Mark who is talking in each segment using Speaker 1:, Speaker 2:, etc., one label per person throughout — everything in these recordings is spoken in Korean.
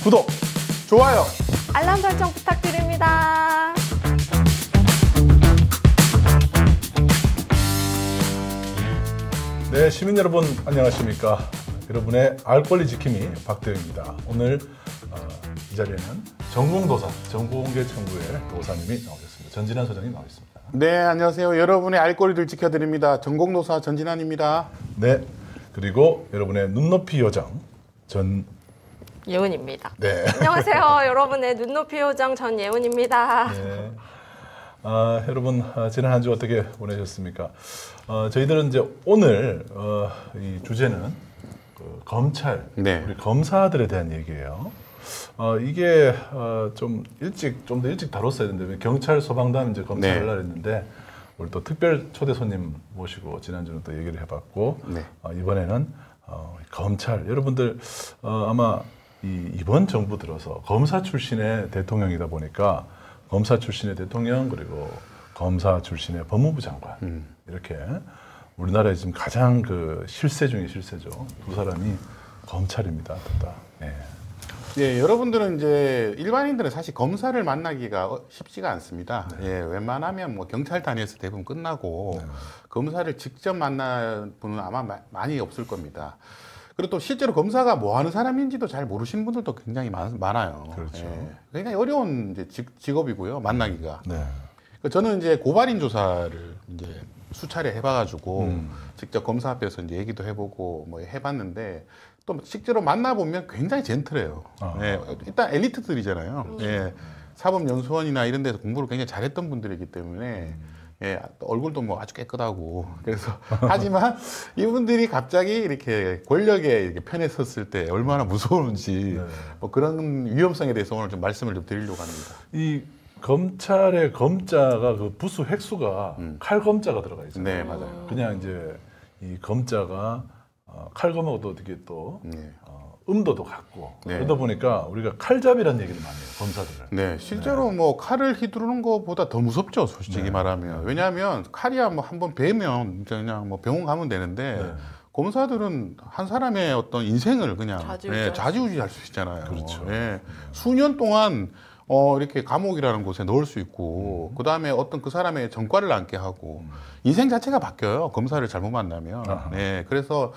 Speaker 1: 구독,
Speaker 2: 좋아요,
Speaker 3: 알람 설정 부탁드립니다.
Speaker 1: 네, 시민 여러분 안녕하십니까? 여러분의 알 권리 지킴이 박대영입니다. 오늘 이 자리에는 전공도사, 전공공개청구의 도사님이 나오셨습니다. 전진환 소장님 나오셨습니다.
Speaker 2: 네, 안녕하세요. 여러분의 알 권리들 지켜드립니다. 전공도사 전진환입니다.
Speaker 1: 네, 그리고 여러분의 눈높이 요정
Speaker 3: 예은입니다.
Speaker 1: 네.
Speaker 3: 안녕하세요. 여러분의 눈높이 요정 전예은입니다.
Speaker 1: 네. 여러분 지난 한 주 어떻게 보내셨습니까? 저희들은 이제 오늘 이 주제는 검찰,
Speaker 2: 네.
Speaker 1: 우리 검사들에 대한 얘기예요. 이게 좀 더 일찍 다뤘어야 되는데 경찰, 소방단 이제 검찰을
Speaker 2: 네.
Speaker 1: 했는데 우리 또 특별 초대 손님 모시고 지난주는 또 얘기를 해봤고
Speaker 2: 네.
Speaker 1: 이번에는 검찰 여러분들 아마 이번 정부 들어서 검사 출신의 대통령이다 보니까 검사 출신의 대통령 그리고 검사 출신의 법무부 장관 이렇게 우리나라에 지금 가장 그 실세 중에 실세죠. 두 사람이 검찰입니다. 둘 다. 네.
Speaker 2: 예, 여러분들은 이제 일반인들은 사실 검사를 만나기가 쉽지가 않습니다.
Speaker 1: 네.
Speaker 2: 예, 웬만하면 뭐 경찰단에서 대부분 끝나고 검사를 직접 만날 분은 아마 많이 없을 겁니다. 그리고 또 실제로 검사가 뭐 하는 사람인지도 잘 모르시는 분들도 굉장히 많아요.
Speaker 1: 그렇죠.
Speaker 2: 예, 굉장히 어려운 이제 직업이고요, 만나기가.
Speaker 1: 네.
Speaker 2: 저는 이제 고발인 조사를 이제 수차례 해봐가지고 직접 검사 앞에서 이제 얘기도 해보고 뭐 해봤는데 또 실제로 만나보면 굉장히 젠틀해요. 예, 일단 엘리트들이잖아요. 예, 사법연수원이나 이런 데서 공부를 굉장히 잘했던 분들이기 때문에 예, 얼굴도 뭐 아주 깨끗하고 그래서 하지만 이분들이 갑자기 이렇게 권력의 이렇게 편에 섰을 때 얼마나 무서운지 뭐 그런 위험성에 대해서 오늘 좀 말씀을 좀 드리려고 합니다.
Speaker 1: 이 검찰의 검자가 그 부수 획수가 칼검자가 들어가 있어요.
Speaker 2: 네, 맞아요.
Speaker 1: 그냥 이제 이 검자가 칼검하고도 어떻게 또
Speaker 2: 네.
Speaker 1: 음도도 같고
Speaker 2: 네.
Speaker 1: 그러다 보니까 우리가 칼잡이라는 얘기를 많이 해요. 검사들을.
Speaker 2: 네, 실제로 뭐 칼을 휘두르는 것보다 더 무섭죠, 솔직히 말하면. 왜냐하면 칼이야 뭐 한번 베면 그냥 뭐 병원 가면 되는데 검사들은 한 사람의 어떤 인생을 그냥 좌지우지할 수 있잖아요.
Speaker 1: 그렇죠.
Speaker 2: 예, 수년 동안 이렇게 감옥이라는 곳에 넣을 수 있고 그 다음에 어떤 그 사람의 전과를 남게 하고 인생 자체가 바뀌어요. 검사를 잘못 만나면. 네, 그래서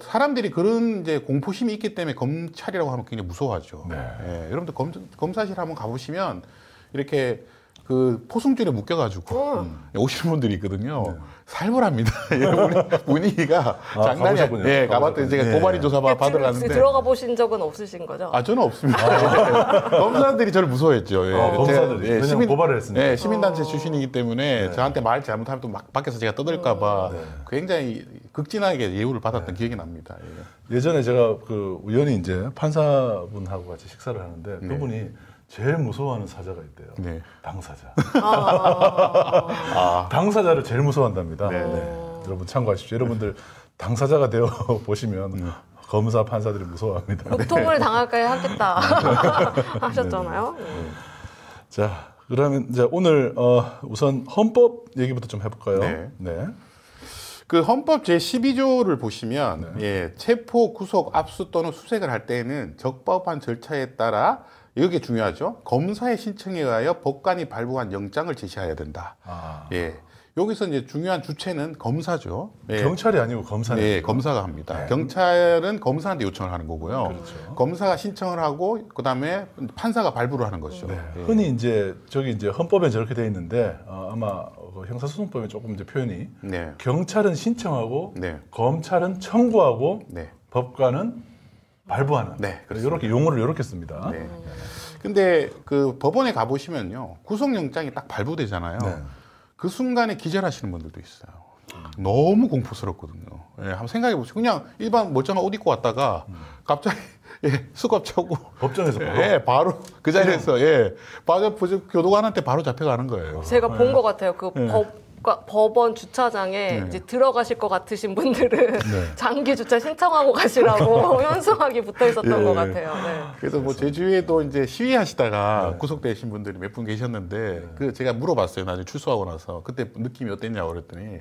Speaker 2: 사람들이 그런 이제 공포심이 있기 때문에 검찰이라고 하면 굉장히 무서워하죠.
Speaker 1: 네.
Speaker 2: 예, 여러분들 검사실 한번 가보시면 이렇게 그 포승줄에 묶여가지고 오시는 분들이 있거든요. 살벌합니다. 분위기가 장난이 아니에요. 예, 가봤더니 제가 고발인 조사 받으러 갔는데
Speaker 3: 들어가 보신 적은 없으신 거죠?
Speaker 2: 저는 없습니다. 검사들이 저를 무서워했죠. 예.
Speaker 1: 검사들이 왜냐면 고발을 했으니까.
Speaker 2: 예, 시민단체 출신이기 때문에 저한테 말 잘못하면 또 막 밖에서 제가 떠들까봐 굉장히 극진하게 예우를 받았던 기억이 납니다. 예.
Speaker 1: 예전에 제가 그 우연히 이제 판사분하고 같이 식사를 하는데 그분이 제일 무서워하는 사자가 있대요.
Speaker 2: 네.
Speaker 1: 당사자. 당사자를 제일 무서워한답니다. 여러분 참고하십시오. 여러분들 당사자가 되어 보시면 검사 판사들이 무서워합니다.
Speaker 3: 고통을 당할까 하겠다 하셨잖아요.
Speaker 1: 자, 그러면 이제 오늘 우선 헌법 얘기부터 좀 해볼까요?
Speaker 2: 네. 그 헌법 제12조를 보시면 예, 체포, 구속, 압수 또는 수색을 할 때에는 적법한 절차에 따라 이게 중요하죠. 검사의 신청에 의하여 법관이 발부한 영장을 제시해야 된다. 예. 여기서 이제 중요한 주체는 검사죠. 예.
Speaker 1: 경찰이 아니고 검사네요.
Speaker 2: 예, 검사가 합니다. 경찰은 검사한테 요청을 하는 거고요.
Speaker 1: 그렇죠.
Speaker 2: 검사가 신청을 하고 그다음에 판사가 발부를 하는 것이죠. 예.
Speaker 1: 흔히 이제 저기 이제 헌법에 저렇게 돼 있는데 아마 형사소송법에 조금 이제 표현이 경찰은 신청하고 검찰은 청구하고 법관은 발부하는. 이렇게 용어를 이렇게 씁니다.
Speaker 2: 근데 그 법원에 가보시면요, 구속영장이 딱 발부되잖아요. 그 순간에 기절하시는 분들도 있어요. 너무 공포스럽거든요. 예, 한번 생각해 보시죠. 그냥 일반 멀쩡한 옷 입고 왔다가 갑자기 수갑 차고
Speaker 1: 법정에서
Speaker 2: 바로 그 자리에서 바로 교도관한테 바로 잡혀가는 거예요.
Speaker 3: 제가 본 것 같아요. 그 법원 주차장에 이제 들어가실 것 같으신 분들은 장기 주차 신청하고 가시라고 현수막이 붙어 있었던 것 같아요.
Speaker 2: 그래서 뭐 제주에도 이제 시위하시다가 구속되신 분들이 몇 분 계셨는데 그 제가 물어봤어요. 나중에 출소하고 나서 그때 느낌이 어땠냐고 그랬더니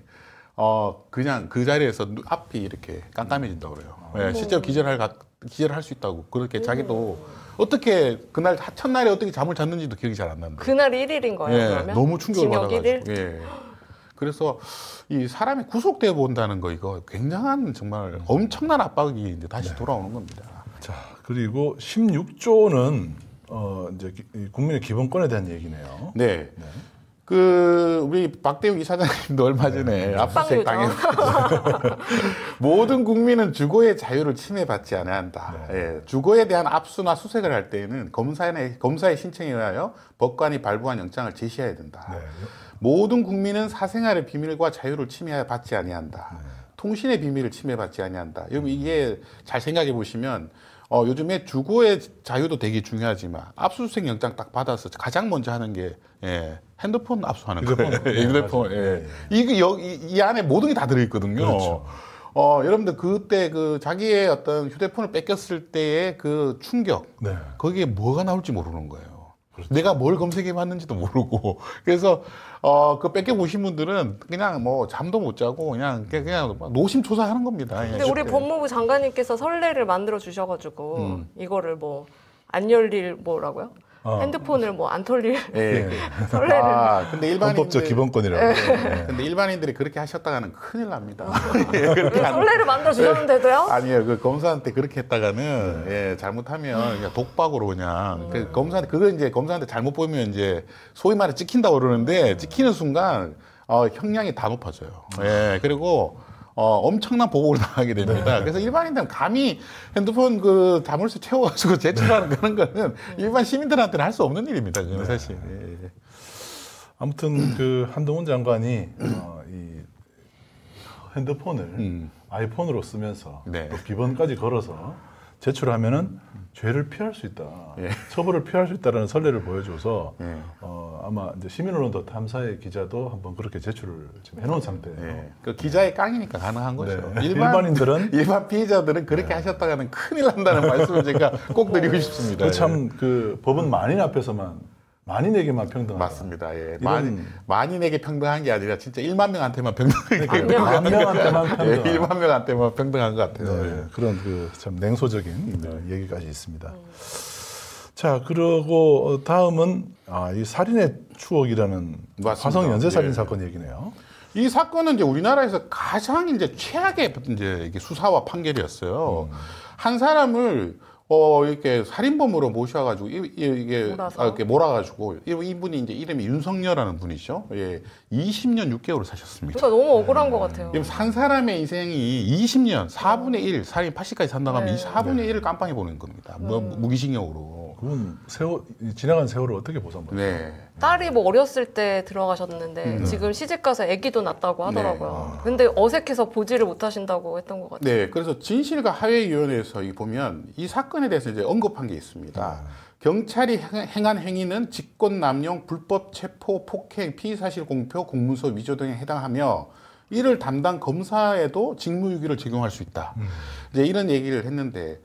Speaker 2: 그냥 그 자리에서 앞이 이렇게 깜깜해진다고 그래요. 예, 실제로 기절할 수 있다고. 그렇게 자기도 어떻게 그날 첫날에 어떻게 잠을 잤는지도 기억이 잘 안 나는데.
Speaker 3: 그날이 1일인 거예요,
Speaker 2: 예,
Speaker 3: 그러면?
Speaker 2: 너무 충격을
Speaker 3: 징역
Speaker 2: 받아가지고.
Speaker 3: 1일?
Speaker 2: 예. 그래서 이 사람이 구속돼 본다는 거 이거 굉장한 정말 엄청난 압박이 이제 다시 돌아오는 겁니다.
Speaker 1: 자, 그리고 16조는 이제 국민의 기본권에 대한 얘기네요.
Speaker 2: 네. 그 우리 박대웅 이사장님도 얼마 전에 압수수색 당했어요. 모든 국민은 주거의 자유를 침해받지 않아야 한다. 예, 주거에 대한 압수나 수색을 할 때에는 검사의 신청에 의하여 법관이 발부한 영장을 제시해야 된다.
Speaker 1: 네.
Speaker 2: 모든 국민은 사생활의 비밀과 자유를 침해받지 아니한다. 통신의 비밀을 침해받지 아니한다. 여러분 이게 잘 생각해 보시면 요즘에 주거의 자유도 되게 중요하지만 압수수색 영장 딱 받아서 가장 먼저 하는 게 핸드폰 압수하는 거예요. 휴대폰. 이게 이 안에 모든 게 다 들어있거든요.
Speaker 1: 그렇죠.
Speaker 2: 여러분들 그때 그 자기의 어떤 휴대폰을 뺏겼을 때의 그 충격, 거기에 뭐가 나올지 모르는 거예요. 그렇죠. 내가 뭘 검색해 봤는지도 모르고. 그래서 그 뺏겨보신 분들은 그냥 뭐 잠도 못 자고 그냥 노심초사하는 겁니다.
Speaker 3: 근데 우리 법무부 장관님께서 선례를 만들어 주셔가지고 이거를 뭐 안 열릴 뭐라고요? 핸드폰을 뭐 안 털릴 선례를.
Speaker 2: 근데
Speaker 1: 헌법적 기본권이라고.
Speaker 2: 근데 일반인들이 그렇게 하셨다가는 큰일 납니다.
Speaker 3: 선례를 만들어 주셨는데도요?
Speaker 2: 아니에요. 그 검사한테 그렇게 했다가는 잘못하면 그냥 독박으로 그냥 그 검사한테 그거 이제 검사한테 잘못 보면 이제 소위 말해 찍힌다고 그러는데 찍히는 순간 형량이 다 높아져요. 그리고 엄청난 보복을 당하게 됩니다. 그래서 일반인들은 감히 핸드폰 그 자물쇠 채워가지고 제출하는 그런 거는 일반 시민들한테는 할 수 없는 일입니다. 그건 사실.
Speaker 1: 아무튼 그 한동훈 장관이 이 핸드폰을 아이폰으로 쓰면서 또 비번까지 걸어서 제출하면은 죄를 피할 수 있다, 처벌을 피할 수 있다라는 선례를 보여줘서 아마 이제 시민언론도 탐사의 기자도 한번 그렇게 제출을 지금 해놓은 상태예요.
Speaker 2: 그 기자의 깡이니까 가능한 거죠.
Speaker 1: 일반인들은
Speaker 2: 일반 피해자들은 그렇게 하셨다가는 큰일 난다는 말씀을 제가 꼭 드리고 싶습니다.
Speaker 1: 참 그 법은 만인 앞에서만 만인에게만 평등하다.
Speaker 2: 맞습니다. 만인에게 평등한 게 아니라 진짜 1만 명한테만 평등하게.
Speaker 1: 만 명한테만 평등.
Speaker 2: 1만 명한테만 평등한 것 같아요.
Speaker 1: 그런 그 참 냉소적인 얘기까지 있습니다. 자, 그리고 다음은 이 살인의 추억이라는 화성 연쇄 살인 사건 얘기네요.
Speaker 2: 이 사건은 이제 우리나라에서 가장 이제 최악의 이제 이게 수사와 판결이었어요. 한 사람을 이렇게 살인범으로 모셔가지고 이게 이렇게 몰아가지고 이분이 이제 이름이 윤석열이라는 분이죠. 20년 6개월을 사셨습니다.
Speaker 3: 그러니까 너무 억울한 것 같아요.
Speaker 2: 한 사람의 인생이 20년 4분의 1 살인 80까지 산다고 하면 이 4분의 1을 깜빵에 보낸 겁니다. 무기징역으로.
Speaker 1: 그건 지나간 세월을 어떻게 보상받아요?
Speaker 3: 딸이 뭐 어렸을 때 들어가셨는데 지금 시집 가서 아기도 낳았다고 하더라고요. 근데 어색해서 보지를 못하신다고 했던 것 같아요.
Speaker 2: 그래서 진실과 화해위원회에서 보면 이 사건에 대해서 이제 언급한 게 있습니다. 경찰이 행한 행위는 직권남용, 불법 체포, 폭행, 피의사실 공표, 공문서 위조 등에 해당하며 이를 담당 검사에도 직무유기를 적용할 수 있다. 이제 이런 얘기를 했는데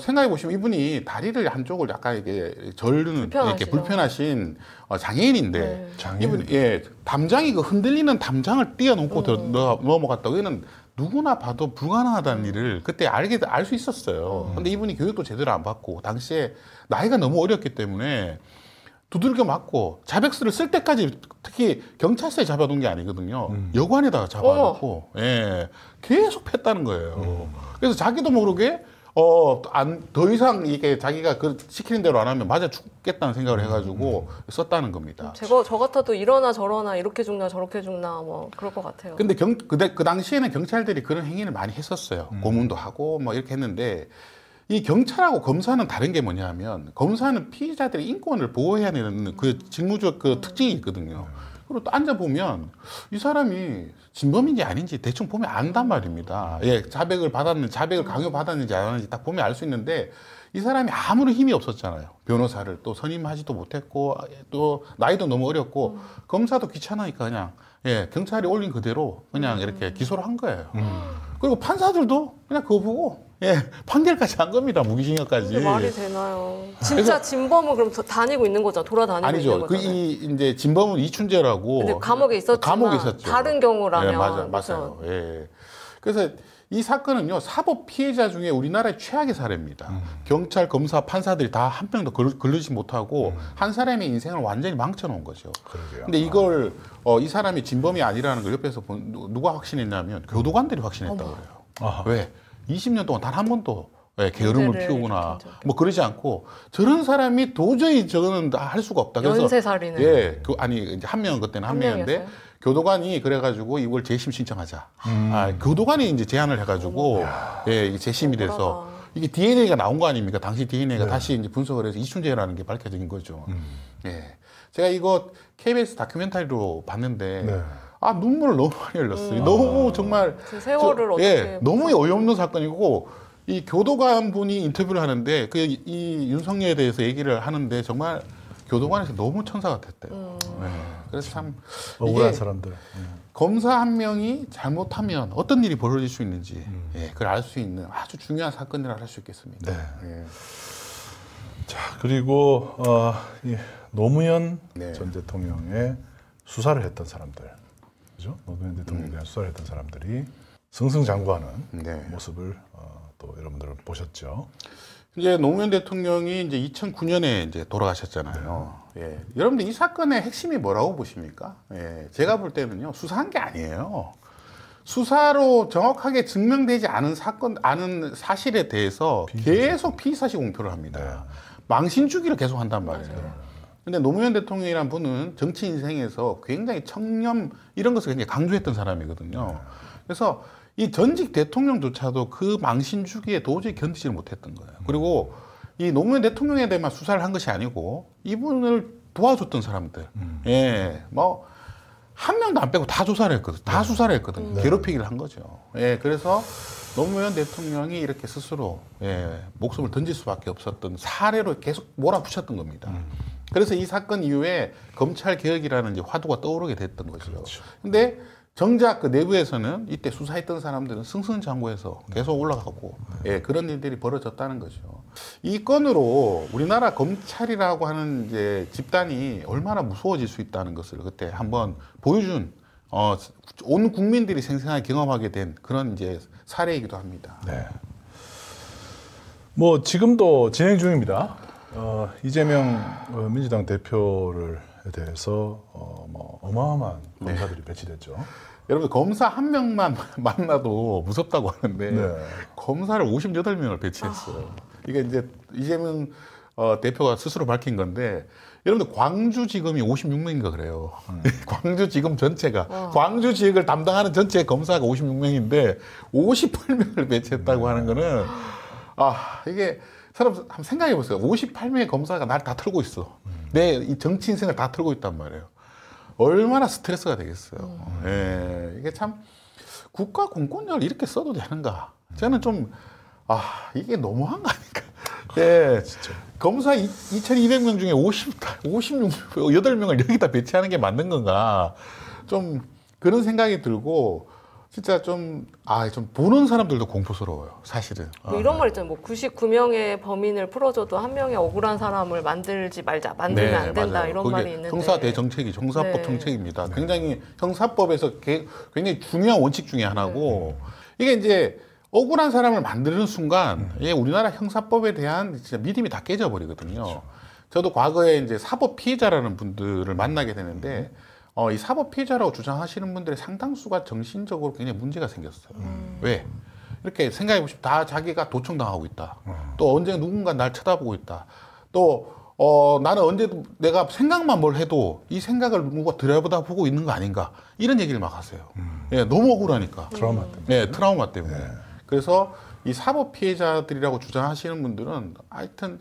Speaker 2: 생각해 보시면 이분이 다리를 한쪽을 약간 이게 절르는 이렇게 불편하신 장애인인데 이분 담장이 그 흔들리는 담장을 뛰어넘고 넘어갔다고. 이거는 누구나 봐도 불가능하다는 일을 그때 알 수 있었어요. 근데 이분이 교육도 제대로 안 받고 당시에 나이가 너무 어렸기 때문에 두들겨 맞고 자백서를 쓸 때까지 특히 경찰서에 잡아둔 게 아니거든요. 여관에다가 잡아놓고 계속 팼다는 거예요. 그래서 자기도 모르게 더 이상 이게 자기가 그 시키는 대로 안 하면 맞아 죽겠다는 생각을 해가지고 썼다는 겁니다.
Speaker 3: 저 같아도 이러나 저러나 이렇게 죽나 저렇게 죽나 뭐 그럴 것 같아요.
Speaker 2: 근데 그 당시에는 경찰들이 그런 행위를 많이 했었어요. 고문도 하고 뭐 이렇게 했는데 이 경찰하고 검사는 다른 게 뭐냐면 검사는 피의자들의 인권을 보호해야 되는 그 직무적 그 특징이 있거든요. 그리고 또 앉아보면 이 사람이 진범인지 아닌지 대충 보면 안단 말입니다. 자백을 강요받았는지 안 하는지 딱 보면 알 수 있는데 이 사람이 아무런 힘이 없었잖아요. 변호사를 또 선임하지도 못했고 또 나이도 너무 어렸고 검사도 귀찮으니까 그냥 경찰이 올린 그대로 그냥 이렇게 기소를 한 거예요. 그리고 판사들도 그냥 그거 보고 판결까지 한 겁니다. 무기징역까지.
Speaker 3: 근데 말이 되나요? 진짜 진범은 그럼 다니고 있는 거죠? 돌아다니고
Speaker 2: 아니죠.
Speaker 3: 있는 거죠?
Speaker 2: 이제 진범은 이춘재라고.
Speaker 3: 근데 감옥에 있었지만
Speaker 2: 감옥에 있었죠.
Speaker 3: 다른 경우라면.
Speaker 2: 맞아요. 그래서 이 사건은요, 사법 피해자 중에 우리나라의 최악의 사례입니다. 경찰, 검사, 판사들이 다 한 명도 걸르지 못하고 한 사람의 인생을 완전히 망쳐놓은 거죠.
Speaker 1: 그러게요.
Speaker 2: 근데 이걸 이 사람이 진범이 아니라는 걸 옆에서 누가 확신했냐면 교도관들이 확신했다고 그래요.
Speaker 1: 아하.
Speaker 2: 왜? 20년 동안 단 한 번도 게으름을
Speaker 3: 문제를
Speaker 2: 피우거나
Speaker 3: 일으킨 적이
Speaker 2: 뭐 그러지 않고 저런 사람이 도저히 저거는 할 수가 없다. 그래서
Speaker 3: 연쇄살인을.
Speaker 2: 예, 아니 이제 한 명은 그때는 한 명인데
Speaker 3: 명이었어요?
Speaker 2: 교도관이 그래가지고 이걸 재심 신청하자. 교도관이 이제 제안을 해가지고 예, 이게 재심이 돼서
Speaker 3: 억울하다.
Speaker 2: 이게 DNA가 나온 거 아닙니까? 당시 DNA가 다시 이제 분석을 해서 이춘재라는 게 밝혀진 거죠. 예, 제가 이거 KBS 다큐멘터리로 봤는데.
Speaker 1: 네.
Speaker 2: 아, 눈물을 너무 많이 흘렸어요. 너무 정말
Speaker 3: 그 세월을 어떻게
Speaker 2: 예, 너무 어이없는 사건이고 이 교도관 분이 인터뷰를 하는데 이 윤석열에 대해서 얘기를 하는데 정말 교도관에서 너무 천사 같았대요. 예, 그래서 참
Speaker 1: 억울한
Speaker 2: 이게
Speaker 1: 사람들.
Speaker 2: 검사 한 명이 잘못하면 어떤 일이 벌어질 수 있는지 예, 그걸 알 수 있는 아주 중요한 사건이라고 할 수 있겠습니다.
Speaker 1: 네.
Speaker 2: 예.
Speaker 1: 자, 그리고 이 노무현
Speaker 2: 네.
Speaker 1: 전 대통령의 수사를 했던 사람들, 그죠? 노무현 대통령에 대한 수사를 했던 사람들이 승승장구하는
Speaker 2: 네.
Speaker 1: 모습을 또 여러분들은 보셨죠.
Speaker 2: 이제 노무현 대통령이 이제 2009년에 이제 돌아가셨잖아요. 예. 여러분들 이 사건의 핵심이 뭐라고 보십니까? 예. 제가 볼 때는요, 수사한 게 아니에요. 수사로 정확하게 증명되지 않은 않은 사실에 대해서 계속 피의사실 공표를 합니다. 망신주기를 계속 한단 말이에요. 근데 노무현 대통령이라는 분은 정치 인생에서 굉장히 청렴 이런 것을 굉장히 강조했던 사람이거든요. 그래서 이 전직 대통령조차도 그 망신 주기에 도저히 견디지를 못했던 거예요. 그리고 이 노무현 대통령에 대해만 수사를 한 것이 아니고 이분을 도와줬던 사람들, 예, 뭐 한 명도 안 빼고 다 조사를 했거든, 다 수사를 했거든, 괴롭히기를 한 거죠. 예, 그래서 노무현 대통령이 이렇게 스스로 목숨을 던질 수밖에 없었던 사례로 계속 몰아붙였던 겁니다. 그래서 이 사건 이후에 검찰 개혁이라는 이제 화두가 떠오르게 됐던 거죠.
Speaker 1: 그렇죠.
Speaker 2: 근데 정작 그 내부에서는 이때 수사했던 사람들은 승승장구해서 계속 올라가고 그런 일들이 벌어졌다는 거죠. 이 건으로 우리나라 검찰이라고 하는 이제 집단이 얼마나 무서워질 수 있다는 것을 그때 한번 보여준 온 국민들이 생생하게 경험하게 된 그런 이제 사례이기도 합니다.
Speaker 1: 네. 뭐 지금도 진행 중입니다. 이재명 민주당 대표를 대해서 뭐 어마어마한 검사들이 배치됐죠.
Speaker 2: 여러분 검사 한 명만 만나도 무섭다고 하는데 검사를 58명을 배치했어요. 이게 이제 이재명 대표가 스스로 밝힌 건데 여러분들 광주지검이 56명인가 그래요. 광주지검 전체가 광주 지역을 담당하는 전체 검사가 56명인데 58명을 배치했다고 하는 거는 이게 사람 한번 생각해 보세요. 58명의 검사가 날 다 털고 있어. 내 이 정치 인생을 다 털고 있단 말이에요. 얼마나 스트레스가 되겠어요. 예, 이게 참 국가 공권력을 이렇게 써도 되는가? 저는 좀 이게 너무한 거 아닐까? 예,
Speaker 1: 진짜.
Speaker 2: 검사 2,200명 중에 58명을 여기다 배치하는 게 맞는 건가? 좀 그런 생각이 들고. 진짜 좀 보는 사람들도 공포스러워요, 사실은.
Speaker 3: 뭐 이런 말 있잖아요. 뭐 99명의 범인을 풀어줘도 한 명의 억울한 사람을 만들지 말자, 만들면 안 된다,
Speaker 2: 맞아요.
Speaker 3: 이런
Speaker 2: 그게
Speaker 3: 말이 있는데.
Speaker 2: 형사 대정책이 형사법 정책입니다. 굉장히 형사법에서 굉장히 중요한 원칙 중에 하나고 이게 이제 억울한 사람을 만드는 순간 우리나라 형사법에 대한 진짜 믿음이 다 깨져버리거든요. 그렇죠. 저도 과거에 이제 사법 피해자라는 분들을 만나게 되는데. 이 사법 피해자라고 주장하시는 분들의 상당수가 정신적으로 굉장히 문제가 생겼어요. 왜? 이렇게 생각해 보시면 다 자기가 도청당하고 있다. 또 언제 누군가 날 쳐다보고 있다. 또 나는 언제도 내가 생각만 뭘 해도 이 생각을 누가 들여다보고 있는 거 아닌가. 이런 얘기를 막 하세요. 예, 너무 억울하니까.
Speaker 1: 트라우마 때문에.
Speaker 2: 네, 트라우마 때문에. 그래서 이 사법 피해자들이라고 주장하시는 분들은 하여튼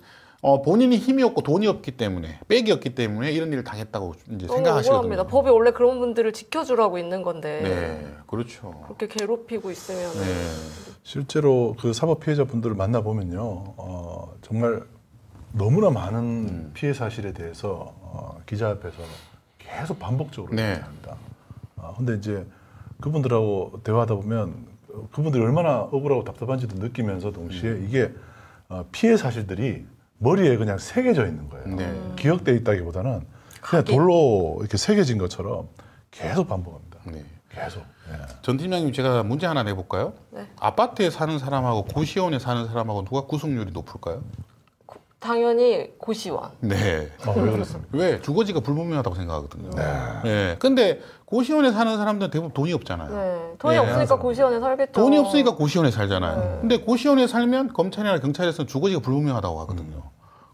Speaker 2: 본인이 힘이 없고 돈이 없기 때문에 백이 없기 때문에 이런 일을 당했다고 이제 생각하시거든요.
Speaker 3: 억울합니다. 법이 원래 그런 분들을 지켜주라고 있는 건데.
Speaker 2: 네, 그렇죠.
Speaker 3: 그렇게 괴롭히고 있으면.
Speaker 1: 실제로 그 사법 피해자 분들을 만나 보면요, 정말 너무나 많은 피해 사실에 대해서 기자 앞에서 계속 반복적으로 얘기합니다. 근데 이제 그분들하고 대화하다 보면 그분들이 얼마나 억울하고 답답한지도 느끼면서 동시에 이게 피해 사실들이 머리에 그냥 새겨져 있는 거예요. 기억돼 있다기보다는 그냥 돌로 이렇게 새겨진 것처럼 계속 반복합니다. 계속. 예.
Speaker 2: 전 팀장님 제가 문제 하나 내볼까요?
Speaker 3: 네.
Speaker 2: 아파트에 사는 사람하고 고시원에 사는 사람하고 누가 구속률이 높을까요?
Speaker 3: 당연히 고시원.
Speaker 2: 네.
Speaker 1: 왜 그렇습니까?
Speaker 2: 왜? 주거지가 불분명하다고 생각하거든요. 네. 근데 고시원에 사는 사람들은 대부분 돈이 없잖아요.
Speaker 3: 네. 돈이
Speaker 2: 네,
Speaker 3: 없으니까 고시원에 살겠죠.
Speaker 2: 돈이 없으니까 고시원에 살잖아요. 근데 고시원에 살면 검찰이나 경찰에서는 주거지가 불분명하다고 하거든요.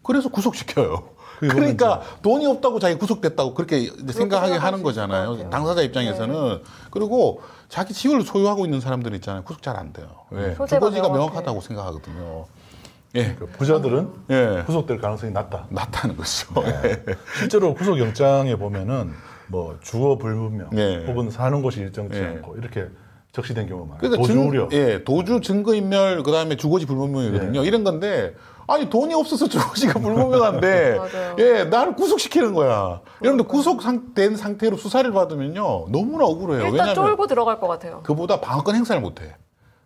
Speaker 2: 그래서 구속시켜요. 그러니까 돈이 없다고 자기 구속됐다고 그렇게 이제 생각하게 하는 거잖아요. 당사자 입장에서는. 그리고 자기 집을 소유하고 있는 사람들 있잖아요. 구속 잘 안 돼요. 왜?
Speaker 3: 소재가
Speaker 2: 주거지가
Speaker 3: 명확해.
Speaker 2: 명확하다고 생각하거든요. 예.
Speaker 1: 그러니까 부자들은
Speaker 2: 예.
Speaker 1: 구속될 가능성이 낮다.
Speaker 2: 맞다는 거죠.
Speaker 1: 실제로 구속영장에 보면은 뭐 주거 불분명
Speaker 2: 네.
Speaker 1: 혹은 사는 곳이 일정치
Speaker 2: 네.
Speaker 1: 않고 이렇게 적시된 경우가 많아요.
Speaker 2: 그러니까
Speaker 1: 도주 우려.
Speaker 2: 예, 도주 증거인멸 그다음에 주거지 불분명이거든요. 이런 건데 아니 돈이 없어서 주거지가 불분명한데
Speaker 3: 맞아요.
Speaker 2: 예, 나를 구속시키는 거야. 여러분들 구속된 상태로 수사를 받으면요 너무나 억울해요.
Speaker 3: 일단
Speaker 2: 왜냐하면
Speaker 3: 쫄고 들어갈 것 같아요.
Speaker 2: 그보다 방어권 행사를 못해.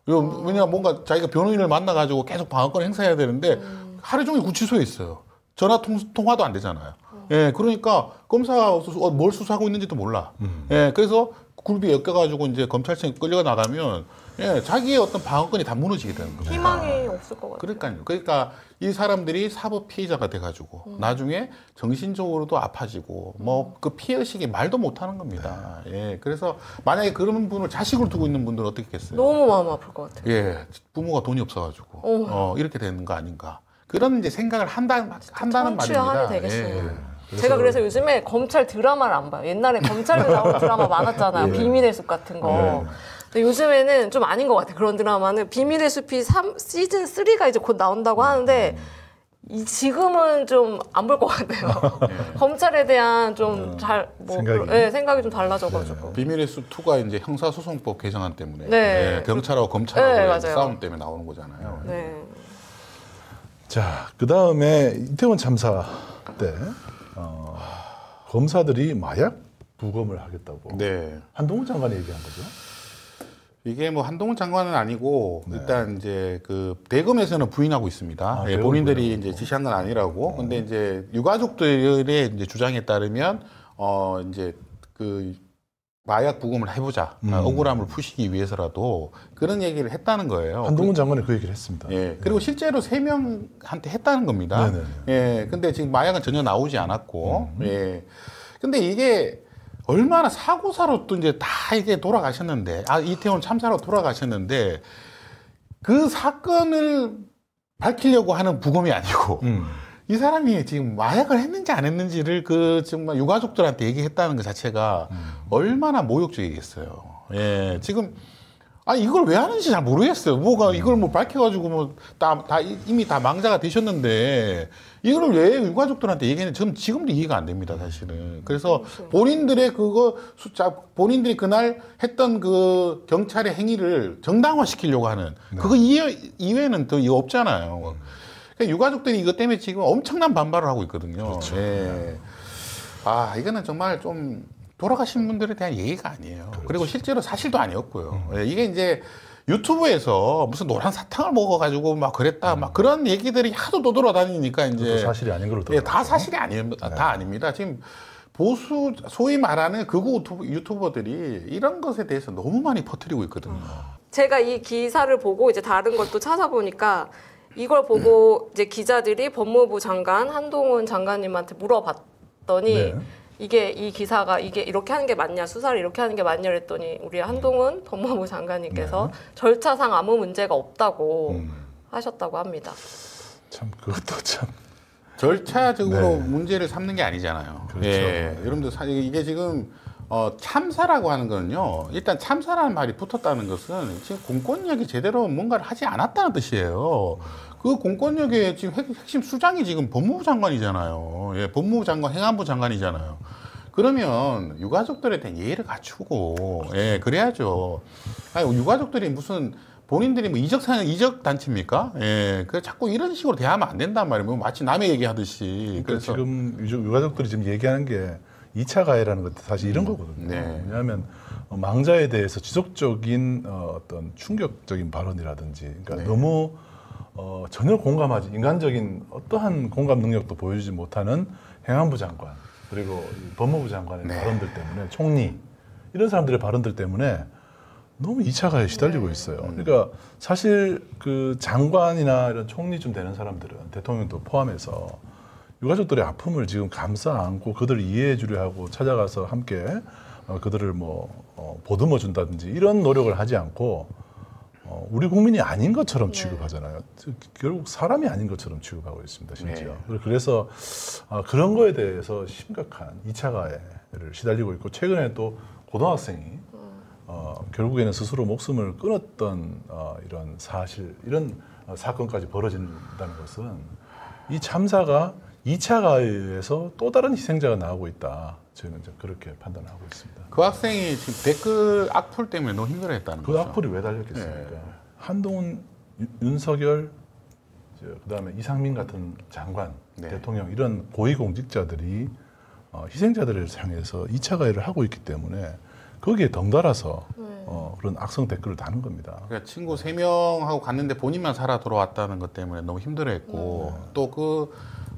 Speaker 2: 왜냐면 뭔가 자기가 변호인을 만나가지고 계속 방어권 행사해야 되는데 하루 종일 구치소에 있어요. 전화 통화도 안 되잖아요. 예, 그러니까 검사가 뭘 수사하고 있는지도 몰라. 예, 그래서 굴비 엮여가지고 이제 검찰청에 끌려 나가면 예, 자기의 어떤 방어권이 다 무너지게 되는 거예요.
Speaker 3: 희망이 없을 것 같아요.
Speaker 2: 그러니까요. 그러니까 이 사람들이 사법 피해자가 돼가지고 나중에 정신적으로도 아파지고 뭐 그 피해 의식이 말도 못하는 겁니다. 예, 그래서 만약에 그런 분을 자식을 두고 있는 분들은 어떻게 했겠어요?
Speaker 3: 너무 마음 아플 것 같아요.
Speaker 2: 예, 부모가 돈이 없어가지고 이렇게 되는 거 아닌가? 그런 이제 생각을 한다는
Speaker 3: 청취의 한이
Speaker 2: 말입니다.
Speaker 3: 되겠어요.
Speaker 2: 예.
Speaker 3: 제가 그래서 요즘에 검찰 드라마를 안 봐요. 옛날에 검찰도 나오는 드라마 많았잖아요.
Speaker 1: 예.
Speaker 3: 비밀의 숲 같은 거.
Speaker 1: 예.
Speaker 3: 근데 요즘에는 좀 아닌 것 같아요. 그런 드라마는 비밀의 숲이 시즌 3가 이제 곧 나온다고 하는데 지금은 좀 안 볼 것 같아요. 검찰에 대한 좀 생각이 좀 달라져가지고.
Speaker 2: 비밀의 숲 2가 이제 형사소송법 개정안 때문에
Speaker 3: 네.
Speaker 2: 예, 경찰하고 검찰하고
Speaker 3: 네,
Speaker 2: 이제
Speaker 3: 맞아요.
Speaker 2: 싸움 때문에 나오는 거잖아요.
Speaker 3: 네.
Speaker 1: 자, 그 다음에 이태원 참사 때 검사들이 마약 부검을 하겠다고
Speaker 2: 네.
Speaker 1: 한동훈 장관이 얘기한 거죠.
Speaker 2: 이게 뭐 한동훈 장관은 아니고 일단 이제 그 대검에서는 부인하고 있습니다. 예,
Speaker 1: 대검
Speaker 2: 본인들이
Speaker 1: 부인하고.
Speaker 2: 이제 지시한 건 아니라고. 근데 이제 유가족들의 이제 주장에 따르면 이제 그 마약 부검을 해보자. 억울함을 푸시기 위해서라도 그런 얘기를 했다는 거예요.
Speaker 1: 한동훈 장관이 그 얘기를 했습니다.
Speaker 2: 예. 그리고 실제로 3명한테 했다는 겁니다.
Speaker 1: 네네.
Speaker 2: 예. 근데 지금 마약은 전혀 나오지 않았고. 예. 근데 이게 얼마나 사고사로 또 이제 다 이게 돌아가셨는데, 이태원 참사로 돌아가셨는데, 그 사건을 밝히려고 하는 부검이 아니고, 이 사람이 지금 마약을 했는지 안 했는지를 그 정말 유가족들한테 얘기했다는 것 자체가 얼마나 모욕적이겠어요. 예. 지금, 이걸 왜 하는지 잘 모르겠어요. 뭐가 이걸 뭐 밝혀가지고 뭐 이미 다 망자가 되셨는데 이걸 왜 유가족들한테 얘기했는지 저는 지금도 이해가 안 됩니다, 사실은. 그래서 본인들의 본인들이 그날 했던 그 경찰의 행위를 정당화시키려고 하는 그거 이외에는 더 이거 없잖아요. 그러니까 유가족들이 이것 때문에 지금 엄청난 반발을 하고 있거든요.
Speaker 1: 그렇죠.
Speaker 2: 예. 이거는 정말 좀 돌아가신 분들에 대한 예의가 아니에요.
Speaker 1: 그렇죠.
Speaker 2: 그리고 실제로 사실도 아니었고요. 예, 이게 이제 유튜브에서 무슨 노란 사탕을 먹어가지고 막 그랬다, 막 그런 얘기들이 하도 떠돌아다니니까 이제
Speaker 1: 사실이 아닌 걸로
Speaker 2: 예, 다 사실이 아닙니다. 다 아닙니다. 지금 보수 소위 말하는 극우 유튜버들이 이런 것에 대해서 너무 많이 퍼뜨리고 있거든요.
Speaker 3: 제가 이 기사를 보고 이제 다른 걸 또 찾아보니까 이걸 보고 이제 기자들이 법무부 장관 한동훈 장관님한테 물어봤더니
Speaker 1: 네.
Speaker 3: 이 기사가 이게 이렇게 하는 게 맞냐, 수사를 이렇게 하는 게 맞냐 그랬더니 우리 한동훈 법무부 장관님께서 절차상 아무 문제가 없다고 하셨다고 합니다.
Speaker 1: 참 그것도 참
Speaker 2: 절차적으로 문제를 삼는 게 아니잖아요.
Speaker 1: 그렇죠.
Speaker 2: 예, 여러분들 이게 지금 참사라고 하는 거는요. 일단 참사라는 말이 붙었다는 것은 지금 공권력이 제대로 뭔가를 하지 않았다는 뜻이에요. 그 공권력의 지금 핵심 수장이 지금 법무부 장관이잖아요. 예, 법무부 장관, 행안부 장관이잖아요. 그러면 유가족들에 대한 예의를 갖추고, 예, 그래야죠. 유가족들이 무슨 본인들이 뭐 이적 단체입니까? 예, 그 자꾸 이런 식으로 대하면 안 된단 말이에요. 마치 남의 얘기하듯이.
Speaker 1: 그러니까 지금 유가족들이 지금 얘기하는 게 2차 가해라는 것도 사실 이런 거거든요.
Speaker 2: 네.
Speaker 1: 왜냐하면 망자에 대해서 지속적인 어떤 충격적인 발언이라든지, 그러니까 너무 전혀 공감하지 인간적인 어떠한 공감 능력도 보여주지 못하는 행안부 장관 그리고 이 법무부 장관의 발언들 때문에 총리 이런 사람들의 발언들 때문에 너무 2차 가해에 시달리고 있어요. 그러니까 사실 그 장관이나 이런 총리쯤 되는 사람들은 대통령도 포함해서 유가족들의 아픔을 지금 감싸 안고 그들을 이해해 주려 하고 찾아가서 함께 그들을 보듬어 준다든지 이런 노력을 하지 않고 우리 국민이 아닌 것처럼 취급하잖아요. 결국 사람이 아닌 것처럼 취급하고 있습니다, 심지어. 그래서 그런 거에 대해서 심각한 2차 가해를 시달리고 있고 최근에 또 고등학생이 결국에는 스스로 목숨을 끊었던 이런 사실, 이런 사건까지 벌어진다는 것은 이 참사가 2차 가해에 의해서 또 다른 희생자가 나오고 있다. 저희는 그렇게 판단하고 있습니다.
Speaker 2: 그 학생이 지금 댓글 악플 때문에 너무 힘들어했다는 거죠.
Speaker 1: 그 악플이 왜 달렸겠습니까? 한동훈, 윤석열, 그다음에 이상민 같은 장관, 대통령 이런 고위공직자들이 희생자들을 향해서 2차 가해를 하고 있기 때문에 거기에 덩달아서 그런 악성 댓글을 다는 겁니다.
Speaker 2: 그러니까 친구 3명하고 갔는데 본인만 살아 돌아왔다는 것 때문에 너무 힘들어했고 또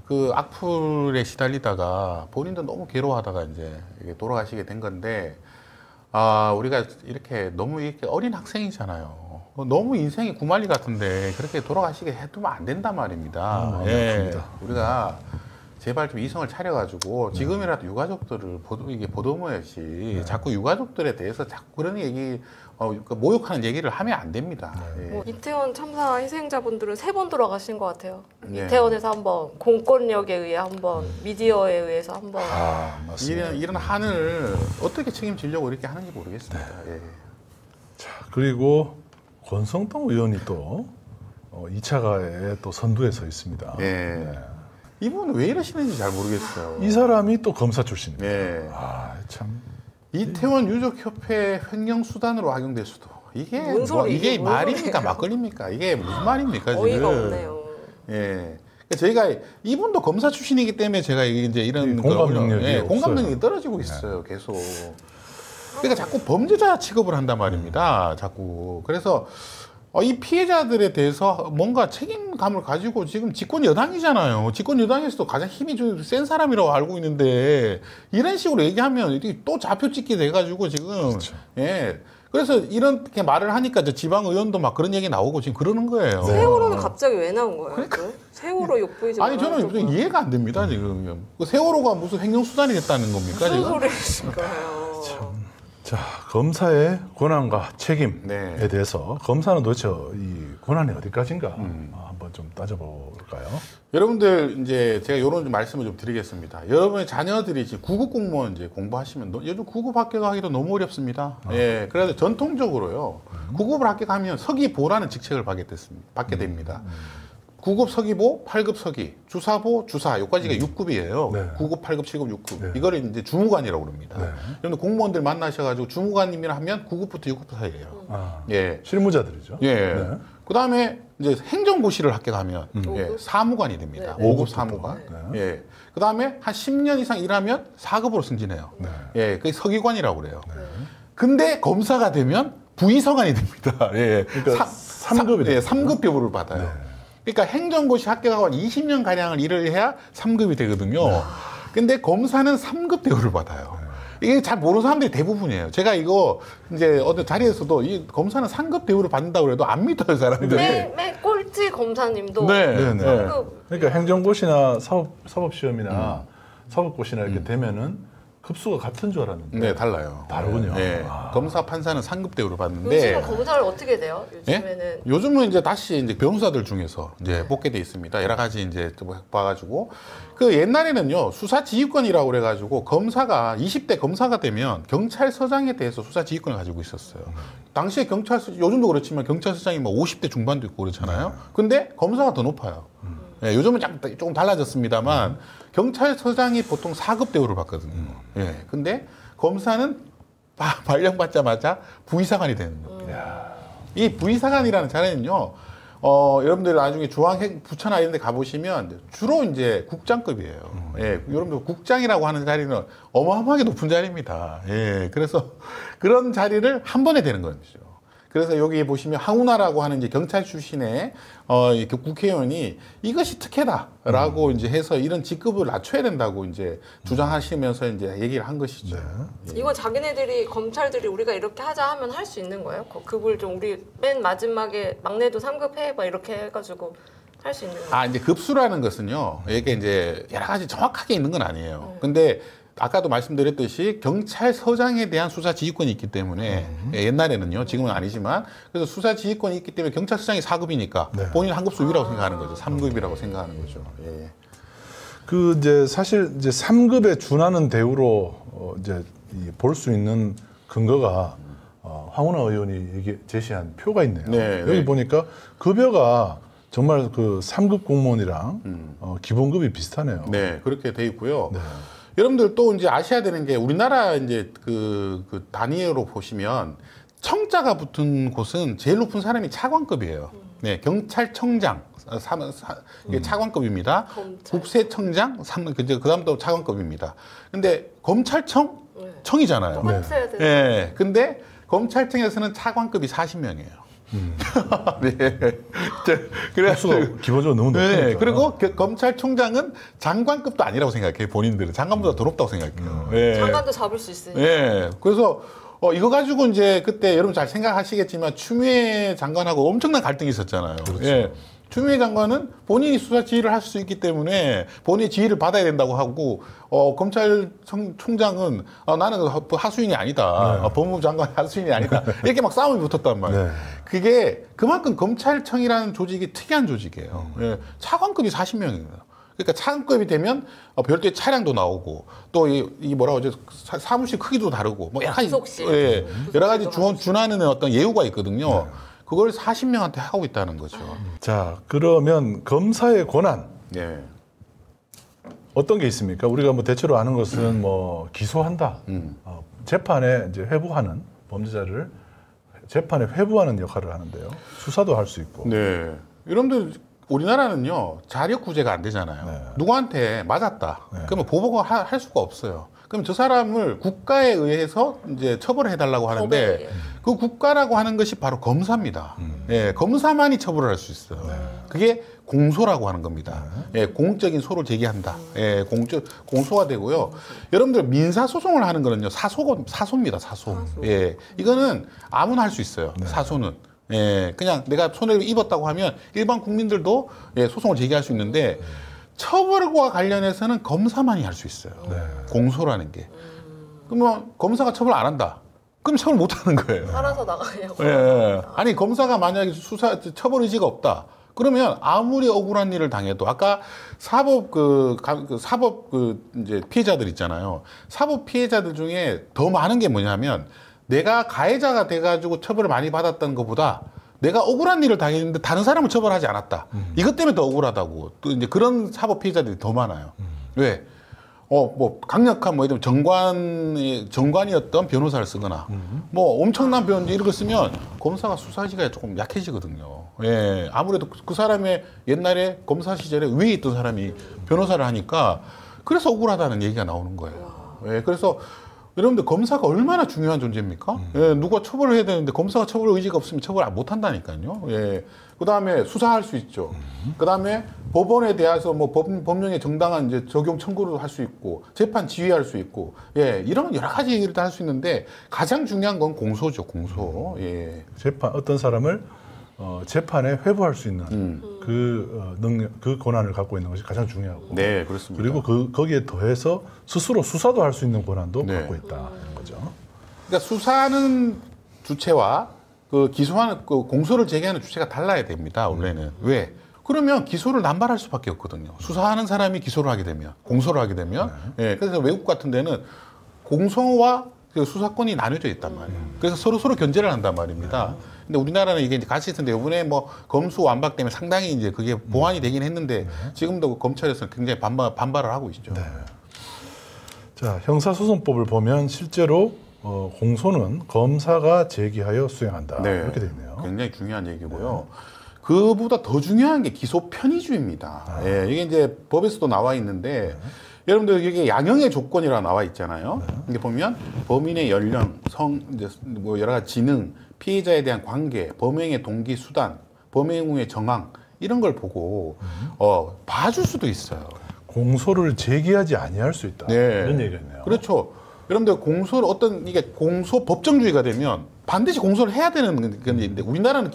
Speaker 2: 그 악플에 시달리다가 본인도 너무 괴로워하다가 이제 돌아가시게 된 건데 우리가 이렇게 너무 이렇게 어린 학생이잖아요. 너무 인생이 구말리 같은데 그렇게 돌아가시게 해두면 안 된단 말입니다. 우리가 제발 좀 이성을 차려가지고 지금이라도 유가족들을 보듬어야지 자꾸 유가족들에 대해서 자꾸 그런 얘기 모욕하는 얘기를 하면 안 됩니다.
Speaker 3: 이태원 참사 희생자분들은 3번 돌아가신 것 같아요. 이태원에서 한 번, 공권력에 의해 한 번, 미디어에 의해서 한 번.
Speaker 1: 맞습니다.
Speaker 2: 이런 한을 어떻게 책임지려고 이렇게 하는지 모르겠습니다.
Speaker 1: 자, 그리고 권성동 의원이 또 2차 가해에 또 선두에 서 있습니다.
Speaker 2: 이분은 왜 이러시는지 잘 모르겠어요.
Speaker 1: 이 사람이 또 검사 출신입니다. 참.
Speaker 2: 이태원 유족협회 횡령수단으로 악용될 수도. 이게 이게 말입니까? 막걸리입니까? 이게 무슨 말입니까? 지금?
Speaker 3: 어이가 없네요.
Speaker 2: 그러니까 저희가 이분도 검사 출신이기 때문에 제가 이제 이런
Speaker 1: 공감 능력이
Speaker 2: 공감 능력이 떨어지고 있어요. 계속. 그러니까 자꾸 범죄자 취급을 한단 말입니다. 자꾸. 그래서 이 피해자들에 대해서 뭔가 책임감을 가지고 지금 집권 여당이잖아요. 집권 여당에서도 가장 힘이 좀 센 사람이라고 알고 있는데 이런 식으로 얘기하면 또 좌표 찍게 돼가지고 지금
Speaker 1: 그렇죠.
Speaker 2: 그래서 이렇게 말을 하니까 지방 의원도 막 그런 얘기 나오고 지금 그러는 거예요.
Speaker 3: 세월호는 갑자기 왜 나온 거예요? 세월호 욕보이지
Speaker 2: 아니 저는 좀 이해가 안 됩니다 지금. 세월호가 무슨 횡령수단이 됐다는 겁니까
Speaker 3: 무슨
Speaker 2: 지금?
Speaker 3: 소리일까요?
Speaker 1: 자, 검사의 권한과 책임에 대해서 검사는 도대체 이 권한이 어디까지인가 한번 좀 따져볼까요?
Speaker 2: 여러분들 이제 제가 이런 말씀을 좀 드리겠습니다. 여러분의 자녀들이 지금 구급 공무원 이제 공부하시면 요즘 구급 합격하기도 너무 어렵습니다. 그래서 전통적으로요 구급을 합격하면 서기보라는 직책을 받게 됩니다. 9급 서기보, 8급 서기, 주사보, 주사 요까지가 6급이에요. 9급, 8급, 7급, 6급. 이거를 이제 주무관이라고 그럽니다. 그런데 공무원들 만나셔가지고 주무관님이라 하면 9급부터 6급 사이예요.
Speaker 1: 실무자들이죠.
Speaker 2: 그다음에 이제 행정고시를 합격하면 사무관이 됩니다. 5급 사무관. 그다음에 한 10년 이상 일하면 4급으로 승진해요. 그게 서기관이라고 그래요. 근데 검사가 되면 부의서관이 됩니다.
Speaker 1: 그러니까 3급이
Speaker 2: 3급 벼부를 받아요. 그러니까 행정고시 합격하고 20년 가량을 일을 해야 3급이 되거든요. 근데 검사는 3급 대우를 받아요. 이게 잘 모르는 사람들이 대부분이에요. 제가 이거 이제 어떤 자리에서도 이 검사는 3급 대우를 받는다고 해도 안 믿어요, 사람들이.
Speaker 3: 맨 꼴찌 검사님도
Speaker 1: 그러니까 행정고시나 사법시험이나 사법고시나 이렇게 되면은 급수가 같은 줄 알았는데
Speaker 2: 달라요.
Speaker 1: 다르군요.
Speaker 2: 검사 판사는 상급 대우를 받는데
Speaker 3: 요즘은 검사를 어떻게 돼요? 요즘에는
Speaker 2: 요즘은 이제 다시 이제 변호사들 중에서 이제 뽑게 돼 있습니다. 여러 가지 이제 봐가지고 그 옛날에는요 수사지휘권이라고 그래가지고 검사가 20대 검사가 되면 경찰서장에 대해서 수사지휘권을 가지고 있었어요. 당시에 요즘도 그렇지만 경찰서장이 뭐 50대 중반도 있고 그렇잖아요. 근데 검사가 더 높아요. 요즘은 조금 달라졌습니다만 경찰서장이 보통 4급 대우를 받거든요. 근데 검사는 발령받자마자 부의사관이 되는 겁니다. 이 부의사관이라는 자리는요, 여러분들 나중에 부천나 이런 데 가보시면 주로 이제 국장급이에요. 여러분들 국장이라고 하는 자리는 어마어마하게 높은 자리입니다. 그래서 그런 자리를 한 번에 되는 거죠. 그래서 여기 보시면 황운하라고 하는 이제 경찰 출신의 이렇게 국회의원이 이것이 특혜다라고 이제 해서 이런 직급을 낮춰야 된다고 이제 주장하시면서 이제 얘기를 한 것이죠.
Speaker 1: 네.
Speaker 3: 이건 자기네들이 검찰들이 우리가 이렇게 하자 하면 할 수 있는 거예요? 급을 좀 우리 맨 마지막에 막내도 3급 해봐 이렇게 해가지고 할 수 있는 거예요?
Speaker 2: 아, 이제 급수라는 것은요, 이게 이제 여러 가지 정확하게 있는 건 아니에요. 근데 아까도 말씀드렸듯이 경찰서장에 대한 수사 지휘권이 있기 때문에 옛날에는요, 지금은 아니지만 그래서 수사 지휘권이 있기 때문에 경찰서장이 4급이니까
Speaker 1: 네.
Speaker 2: 본인 한 급수 위라고 생각하는 거죠. 3급이라고 생각하는 거죠. 예.
Speaker 1: 그 이제 사실 이제 3급에 준하는 대우로 이제 볼 수 있는 근거가 황운하 의원이 제시한 표가 있네요.
Speaker 2: 네,
Speaker 1: 여기
Speaker 2: 네.
Speaker 1: 보니까 급여가 정말 그 3급 공무원이랑 기본급이 비슷하네요.
Speaker 2: 네, 그렇게 돼 있고요.
Speaker 1: 네.
Speaker 2: 여러분들 또 이제 아셔야 되는 게 우리나라 이제 그 단위로 보시면 청자가 붙은 곳은 제일 높은 사람이 차관급이에요. 네, 경찰청장 이게 차관급입니다.
Speaker 3: 검찰.
Speaker 2: 국세청장 그다음 또 차관급입니다. 근데 검찰청
Speaker 3: 네.
Speaker 2: 청이잖아요.
Speaker 3: 똑같아야 되는
Speaker 2: 네, 근데 검찰청에서는 차관급이 40명이에요. 네. 그래서
Speaker 1: 수가 기본적으로 너무 높으니까.
Speaker 2: 네, 그리고 검찰총장은 장관급도 아니라고 생각해요. 본인들은 장관보다 더 높다고 생각해요. 네.
Speaker 3: 장관도 잡을 수 있으니까.
Speaker 2: 네, 그래서 이거 가지고 이제 그때 여러분 잘 생각하시겠지만 추미애 장관하고 엄청난 갈등이 있었잖아요.
Speaker 1: 그렇죠.
Speaker 2: 예. 추미애 장관은 본인이 수사 지휘를 할 수 있기 때문에 본인의 지휘를 받아야 된다고 하고 검찰총장은 나는 하수인이 아니다.
Speaker 1: 네.
Speaker 2: 법무부 장관 하수인이 아니다. 이렇게 막 싸움이 붙었단 말이에요.
Speaker 1: 네.
Speaker 2: 그게 그만큼 검찰청이라는 조직이 특이한 조직이에요. 예. 차관급이 40명입니다. 그러니까 차관급이 되면 별도의 차량도 나오고 또 이 뭐라고 하죠? 사무실 크기도 다르고 뭐 여러 가지
Speaker 3: 부속실.
Speaker 2: 예, 여러 가지
Speaker 3: 부속실도
Speaker 2: 준하는 어떤 예우가 있거든요. 그걸 40명한테 하고 있다는 거죠.
Speaker 1: 자, 그러면 검사의 권한
Speaker 2: 예.
Speaker 1: 어떤 게 있습니까? 우리가 뭐 대체로 아는 것은 뭐 기소한다, 재판에 이제 회부하는 범죄자를 재판에 회부하는 역할을 하는데요. 수사도 할 수 있고.
Speaker 2: 네. 여러분들 우리나라는요 자력 구제가 안 되잖아요.
Speaker 1: 네.
Speaker 2: 누구한테 맞았다.
Speaker 1: 네.
Speaker 2: 그러면 보복을 할 수가 없어요. 그럼 저 사람을 국가에 의해서 이제 처벌을 해달라고 하는데
Speaker 3: 법에
Speaker 2: 그 국가라고 하는 것이 바로 검사입니다. 예, 검사만이 처벌을 할 수 있어요. 그게 공소라고 하는 겁니다. 예, 공적인 소를 제기한다. 예, 공소가 되고요. 여러분들 민사 소송을 하는 거는요 사소입니다. 사소. 예, 이거는 아무나 할 수 있어요. 사소는. 예, 그냥 내가 손해를 입었다고 하면 일반 국민들도 예, 소송을 제기할 수 있는데 처벌과 관련해서는 검사만이 할 수 있어요.
Speaker 1: 네.
Speaker 2: 공소라는 게. 그러면 검사가 처벌 안 한다. 그럼 처벌 못 하는 거예요.
Speaker 3: 살아서 나가냐고.
Speaker 2: 예. 아니 검사가 만약에 처벌 의지가 없다. 그러면 아무리 억울한 일을 당해도 아까 사법 이제 피해자들 있잖아요. 사법 피해자들 중에 더 많은 게 뭐냐면 내가 가해자가 돼가지고 처벌을 많이 받았던 것보다 내가 억울한 일을 당했는데 다른 사람을 처벌하지 않았다. 이것 때문에 더 억울하다고. 또 이제 그런 사법 피해자들이 더 많아요. 왜? 뭐 강력한 뭐 예를 들면 정관이었던 변호사를 쓰거나 뭐 엄청난 변호사 이런 걸 쓰면 검사가 수사지가 조금 약해지거든요. 예. 아무래도 그 사람의 옛날에 검사 시절에 위에 있던 사람이 변호사를 하니까 그래서 억울하다는 얘기가 나오는 거예요. 예. 그래서 여러분들 검사가 얼마나 중요한 존재입니까? 예, 누가 처벌을 해야 되는데 검사가 처벌 의지가 없으면 처벌 못 한다니까요. 예. 그다음에 수사할 수 있죠. 그다음에 법원에 대해서 뭐 법령의 정당한 이제 적용 청구를 할 수 있고 재판 지휘할 수 있고 예, 이런 여러 가지 얘기를 다 할 수 있는데 가장 중요한 건 공소죠. 공소. 예.
Speaker 1: 재판 어떤 사람을 재판에 회부할 수 있는 능력, 그 권한을 갖고 있는 것이 가장 중요하고.
Speaker 2: 네, 그렇습니다.
Speaker 1: 그리고 거기에 더해서 스스로 수사도 할 수 있는 권한도
Speaker 2: 네.
Speaker 1: 갖고 있다는 거죠.
Speaker 2: 그러니까 수사하는 주체와 그 기소하는 그 공소를 제기하는 주체가 달라야 됩니다. 원래는 왜? 그러면 기소를 남발할 수밖에 없거든요. 수사하는 사람이 기소를 하게 되면 공소를 하게 되면 예, 그래서 외국 같은 데는 공소와 그 수사권이 나눠져 있단 말이에요. 그래서 서로 견제를 한단 말입니다. 근데 우리나라는 이게 이제 같이 있는데 이번에 뭐 검수 완박 때문에 상당히 이제 그게 보완이 되긴 했는데 지금도 검찰에서는 굉장히 반발을 하고 있죠.
Speaker 1: 네. 자, 형사소송법을 보면 실제로 공소는 검사가 제기하여 수행한다.
Speaker 2: 네.
Speaker 1: 이렇게 되어 있네요.
Speaker 2: 굉장히 중요한 얘기고요. 그보다 더 중요한 게 기소 편의주의입니다. 예, 이게 이제 법에서도 나와 있는데 여러분들 이게 양형의 조건이라 나와 있잖아요. 이게 보면 범인의 연령, 성, 이제 뭐 여러 가지 지능, 피해자에 대한 관계, 범행의 동기, 수단, 범행 후의 정황 이런 걸 보고 봐줄 수도 있어요.
Speaker 1: 공소를 제기하지 아니할 수 있다.
Speaker 2: 네.
Speaker 1: 이런 얘기가 있네요.
Speaker 2: 그렇죠. 여러분들 공소를 이게 공소 법정주의가 되면 반드시 공소를 해야 되는 건데 우리나라는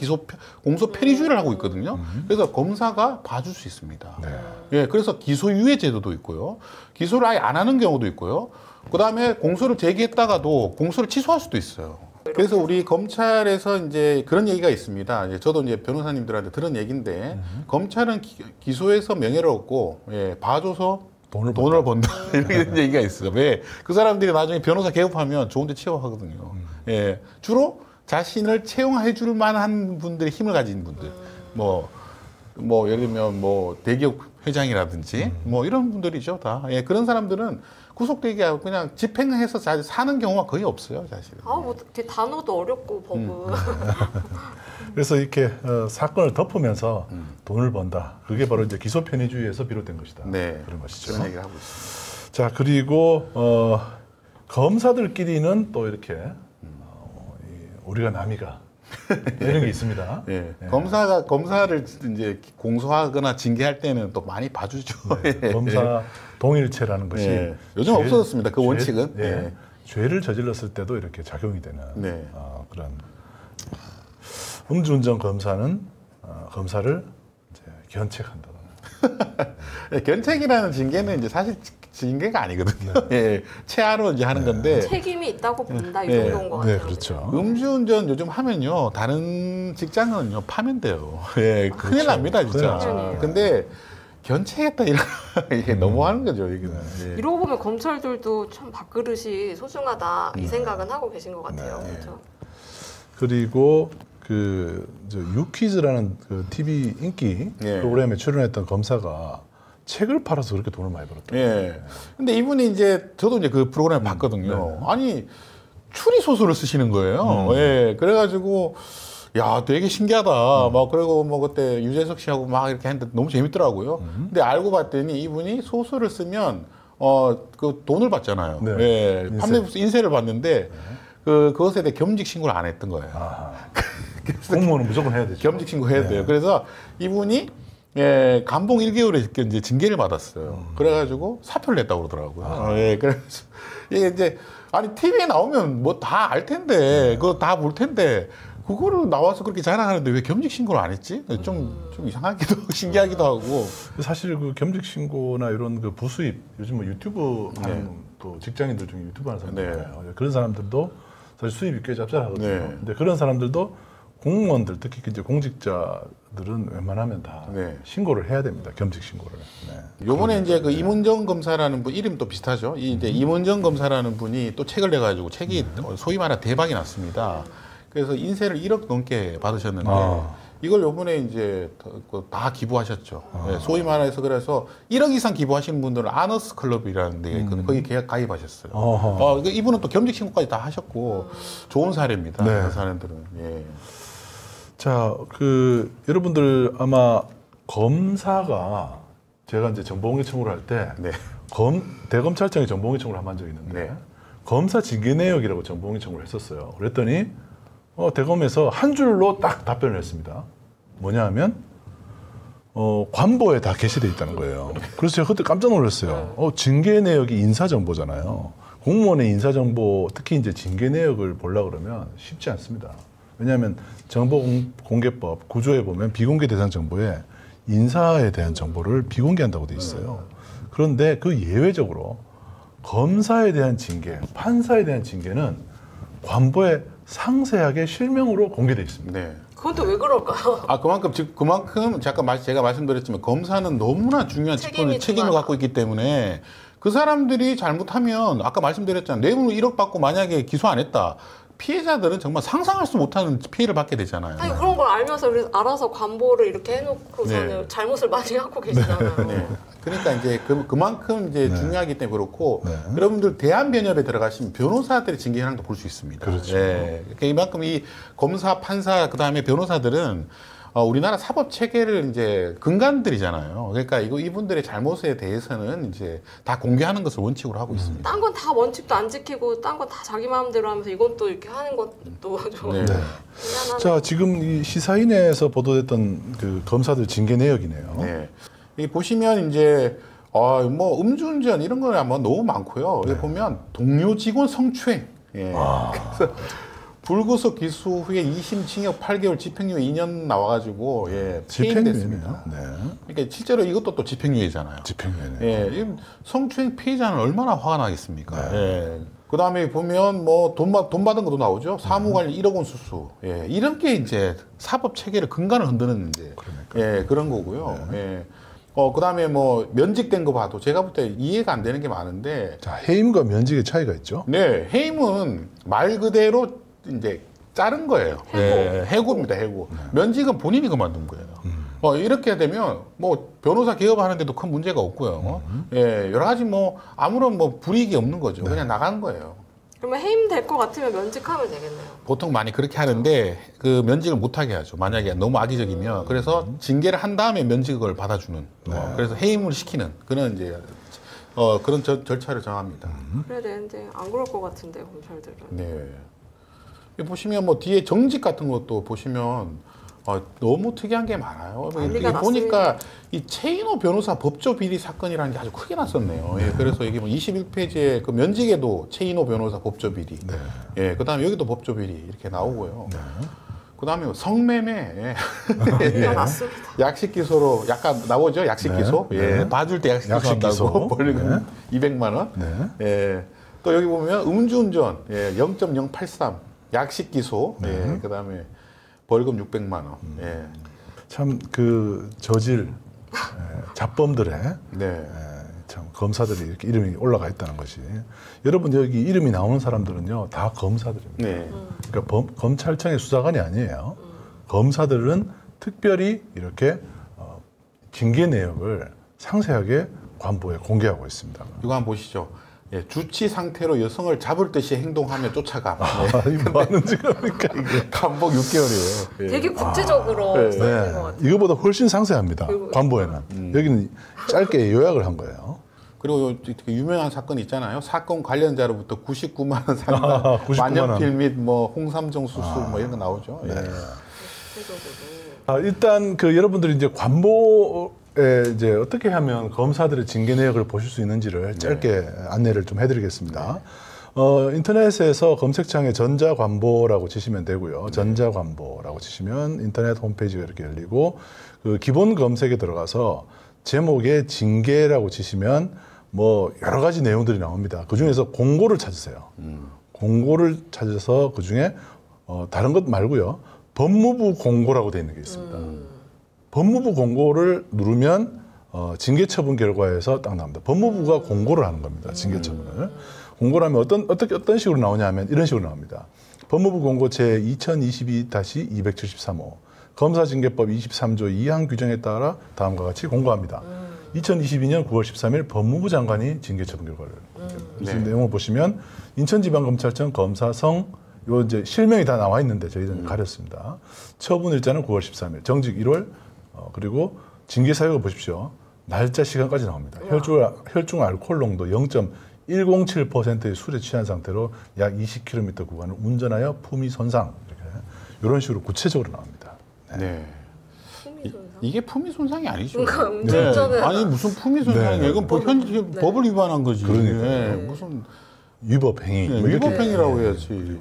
Speaker 2: 공소 편의주의를 하고 있거든요. 그래서 검사가 봐줄 수 있습니다.
Speaker 1: 네.
Speaker 2: 예, 그래서 기소유예 제도도 있고요. 기소를 아예 안 하는 경우도 있고요. 그 다음에 공소를 제기했다가도 공소를 취소할 수도 있어요. 그래서 우리 검찰에서 이제 그런 얘기가 있습니다. 이제 저도 이제 변호사님들한테 들은 얘기인데 검찰은 기소해서 명예를 얻고 봐줘서 돈을 번다. 이런 얘기가 있어요. 왜? 그 사람들이 나중에 변호사 개업하면 좋은 데 취업하거든요. 예. 주로 자신을 채용해 줄 만한 분들의 힘을 가진 분들. 뭐 예를 들면 대기업 회장이라든지 이런 분들이죠. 다. 예. 그런 사람들은 구속되게 하고 그냥 집행해서 잘 사는 경우가 거의 없어요. 사실은.
Speaker 3: 단어도 어렵고 법은.
Speaker 1: 그래서 이렇게 사건을 덮으면서 돈을 번다. 그게 바로 이제 기소 편의주의에서 비롯된 것이다.
Speaker 2: 네.
Speaker 1: 그런 것이죠.
Speaker 2: 그런 얘기를 하고 있습니다.
Speaker 1: 자, 그리고 검사들끼리는 또 이렇게 우리가 남이가 이런 게 있습니다.
Speaker 2: 네. 검사를 이제 공소하거나 징계할 때는 또 많이 봐주죠.
Speaker 1: 네. 검사 동일체라는 것이
Speaker 2: 요즘 없어졌습니다. 그 원칙은.
Speaker 1: 죄를 저질렀을 때도 이렇게 작용이 되는 그런 음주운전 검사는 검사를 이제 견책한다거나.
Speaker 2: 견책이라는 징계는 이제 사실 징계가 아니거든요. 체하로 이제 하는 건데
Speaker 3: 책임이 있다고 본다 이 정도인 것 같아요.
Speaker 1: 네, 그렇죠.
Speaker 2: 음주운전 요즘 하면요 다른 직장은요 파면돼요. 큰일
Speaker 1: 그렇죠.
Speaker 2: 납니다 진짜.
Speaker 1: 큰일
Speaker 2: 근데 견책했다 이게 너무하는 거죠 이게.
Speaker 3: 이러고 보면 검찰들도 참 밥그릇이 소중하다 이 생각은 하고 계신 것 같아요. 그렇죠?
Speaker 1: 그리고 유퀴즈라는 그 TV 인기 프로그램에 출연했던 검사가 책을 팔아서 그렇게 돈을 많이 벌었다.
Speaker 2: 근데 이분이 이제 저도 이제 그 프로그램을 봤거든요. 아니 추리 소설을 쓰시는 거예요. 그래가지고 야 되게 신기하다. 그리고 그때 유재석 씨하고 막 이렇게 했는데 너무 재밌더라고요. 근데 알고 봤더니 이분이 소설을 쓰면 그 돈을 받잖아요. 판매 인세를 받는데 그것에 대해 겸직 신고를 안 했던 거예요.
Speaker 1: 공무원은 무조건 해야 되죠.
Speaker 2: 겸직 신고해야 돼요. 그래서 이분이 감봉 1개월에 이제 징계를 받았어요. 그래가지고 사표를 냈다고 그러더라고요. 그래서 이게 이제 아니 TV에 나오면 다 알 텐데 그거 다 볼 텐데 그거를 나와서 그렇게 자랑하는데 왜 겸직 신고를 안 했지? 좀 이상하기도 하고 신기하기도 하고.
Speaker 1: 사실 그 겸직 신고나 이런 그 부수입 요즘 유튜브 하는 또 직장인들 중에 유튜브 하는 사람들 있잖아요. 그런 사람들도 사실 수입이 꽤 짭짤하거든요. 근데 그런 사람들도 공무원들 특히 이제 공직자들은 웬만하면 다 신고를 해야 됩니다. 겸직 신고를.
Speaker 2: 요번에 이제 그 이문정 검사라는 분 이름도 비슷하죠. 이제 이문정 검사라는 분이 또 책을 내가지고 책이 소위 말해 대박이 났습니다. 그래서 인세를 1억 넘게 받으셨는데 이걸 요번에 이제 다 기부하셨죠. 소위 말해서 그래서 1억 이상 기부하시는 분들은 아너스 클럽이라는 데 거기 가입하셨어요. 이분은 또 겸직 신고까지 다 하셨고 좋은 사례입니다. 그 사람들은.
Speaker 1: 자, 여러분들 아마 검사가 제가 이제 정보공개 청구를 할 때 대검찰청에 정보공개 청구를 한 적이 있는데 검사 징계 내역이라고 정보공개 청구를 했었어요. 그랬더니 대검에서 한 줄로 딱 답변을 했습니다. 뭐냐 하면 관보에 다 게시돼 있다는 거예요. 그래서 제가 그때 깜짝 놀랐어요. 징계 내역이 인사정보잖아요. 공무원의 인사정보, 특히 이제 징계 내역을 보려고 그러면 쉽지 않습니다. 왜냐하면 정보공개법 9조에 보면 비공개 대상 정보에 인사에 대한 정보를 비공개한다고 돼 있어요. 그런데 그 예외적으로 검사에 대한 징계, 판사에 대한 징계는 관보에 상세하게 실명으로 공개돼 있습니다.
Speaker 3: 그건 또 왜 그럴까요?
Speaker 2: 그만큼 제가 말씀드렸지만 검사는 너무나 중요한 책임을 갖고 있기 때문에 그 사람들이 잘못하면 아까 말씀드렸잖아요. 뇌물 1억 받고 만약에 기소 안 했다. 피해자들은 정말 상상할 수 못하는 피해를 받게 되잖아요.
Speaker 3: 아니 그런 걸 알아서 관보를 이렇게 해놓고서는 잘못을 많이 하고 계시잖아요.
Speaker 2: 그러니까 이제 그만큼 이제 중요하기 때문에 그렇고 여러분들 대한변협에 들어가시면 변호사들의 징계 현황도 볼 수 있습니다.
Speaker 1: 그렇죠.
Speaker 2: 그러니까 이만큼 이 검사, 판사 그다음에 변호사들은 우리나라 사법 체계를 이제 근간들이잖아요. 그러니까 이분들의 잘못에 대해서는 이제 다 공개하는 것을 원칙으로 하고 있습니다.
Speaker 3: 딴 건 다 원칙도 안 지키고 딴 건 다 자기 마음대로 하면서 이건 또 이렇게 하는 것도 좀
Speaker 2: 네.
Speaker 3: 미안하네.
Speaker 1: 자, 지금 이 시사인에서 보도됐던 그 검사들 징계 내역이네요.
Speaker 2: 네. 이 보시면 이제 뭐 음주운전 이런 거는 뭐 너무 많고요. 여기 보면 동료 직원 성추행. 예. 그래서 불구속 기소 후에 2심 징역 8개월 집행유예 2년 나와가지고
Speaker 1: 집행유예네요.
Speaker 2: 퇴임됐습니다.
Speaker 1: 네.
Speaker 2: 그러니까 실제로 이것도 또 집행유예잖아요.
Speaker 1: 집행유예네.
Speaker 2: 예, 이 성추행 피해자는 얼마나 화가 나겠습니까? 예. 그 다음에 보면 뭐 돈 받은 것도 나오죠. 사무관리 1억 원 수수. 예, 이런 게 이제 사법 체계를 근간을 흔드는 이제 예, 그런 거고요. 예. 그 다음에 뭐 면직된 거 봐도 제가 볼 때 이해가 안 되는 게 많은데.
Speaker 1: 자, 해임과 면직의 차이가 있죠.
Speaker 2: 네, 해임은 말 그대로 이제 자른 거예요. 해고입니다, 해고. 면직은 본인이 그만둔 거예요. 이렇게 되면 뭐 변호사 개업하는데도 큰 문제가 없고요. 예, 여러 가지 뭐 아무런 뭐 불이익이 없는 거죠. 그냥 나간 거예요.
Speaker 3: 그러면 해임 될 것 같으면 면직하면 되겠네요.
Speaker 2: 보통 많이 그렇게 하는데 그 면직을 못하게 하죠. 만약에 너무 악의적이면. 그래서 징계를 한 다음에 면직을 받아주는. 그래서 해임을 시키는 그런 이제 그런 절차를 정합니다.
Speaker 3: 그래야 되는데 안 그럴 것 같은데 검찰들은.
Speaker 2: 네. 보시면 뭐 뒤에 정직 같은 것도 보시면 너무 특이한 게 많아요. 이게 보니까 이 최인호 변호사 법조 비리 사건이라는 게 아주 크게 났었네요. 예, 그래서 이게 뭐 21페이지에 그 면직에도 최인호 변호사 법조 비리, 예, 그다음에 여기도 법조 비리 이렇게 나오고요. 그다음에 성매매,
Speaker 3: 맞습니다.
Speaker 2: 약식 기소로 약간 나오죠. 약식 기소, 예, 봐줄 때 약식 기소한다고 벌금 200만 원. 예, 또 여기 보면 음주운전, 예, 0.083. 약식 기소, 예, 그다음에 벌금 600만 원. 예.
Speaker 1: 참 그 저질 잡범들의
Speaker 2: 네.
Speaker 1: 참 검사들이 이렇게 이름이 올라가 있다는 것이 여러분 여기 이름이 나오는 사람들은요 다 검사들입니다.
Speaker 2: 네.
Speaker 1: 그러니까 검찰청의 수사관이 아니에요. 검사들은 특별히 이렇게 징계 내역을 상세하게 관보에 공개하고 있습니다.
Speaker 2: 이거 한번 보시죠. 예, 주치 상태로 여성을 잡을 듯이 행동하며 쫓아감.
Speaker 1: 이거 뭐 하는 짓입니까 이게?
Speaker 2: 감복 6개월이에요. 예.
Speaker 3: 되게 구체적으로 써있는 것 같아요.
Speaker 1: 이거보다 훨씬 상세합니다. 관보에는. 여기는 짧게 요약을 한 거예요.
Speaker 2: 그리고 되게 유명한 사건 있잖아요. 사건 관련자로부터 99만 원 상당
Speaker 1: 99만 원.
Speaker 2: 만년필 및 뭐 홍삼정 수술 뭐 이런 거 나오죠. 예.
Speaker 1: 일단 그 여러분들이 이제 관보에 이제 어떻게 하면 검사들의 징계 내역을 보실 수 있는지를 짧게 안내를 좀 해드리겠습니다. 인터넷에서 검색창에 전자관보라고 치시면 되고요. 전자관보라고 치시면 인터넷 홈페이지가 이렇게 열리고 그 기본 검색에 들어가서 제목에 징계라고 치시면 뭐 여러 가지 내용들이 나옵니다. 그 중에서 공고를 찾으세요. 공고를 찾아서 그 중에 다른 것 말고요. 법무부 공고라고 되어 있는 게 있습니다. 법무부 공고를 누르면 징계 처분 결과에서 딱 나옵니다. 법무부가 공고를 하는 겁니다. 징계 처분을. 공고를 하면 어떤 식으로 나오냐면 이런 식으로 나옵니다. 법무부 공고 제 2022-273호 검사징계법 23조 2항 규정에 따라 다음과 같이 공고합니다. 2022년 9월 13일 법무부 장관이 징계 처분 결과를 무슨 내용을 보시면 인천지방검찰청 검사성 요 이제 실명이 다 나와 있는데 저희는 가렸습니다. 처분 일자는 9월 13일, 정직 1월, 그리고 징계 사유를 보십시오. 날짜, 시간까지 나옵니다. 혈중 알코올 농도 0.107%의 술에 취한 상태로 약 20km 구간을 운전하여 품위 손상 이런 식으로 구체적으로 나옵니다.
Speaker 2: 네. 이게 품위 손상이 아니죠.
Speaker 3: 그러니까 운전은
Speaker 2: 아니 무슨 품위 손상이에요? 이건 법을 위반한 거지.
Speaker 1: 그러니까요.
Speaker 2: 무슨
Speaker 1: 위법 행위. 뭐 이렇게
Speaker 2: 위법행위라고 해야지.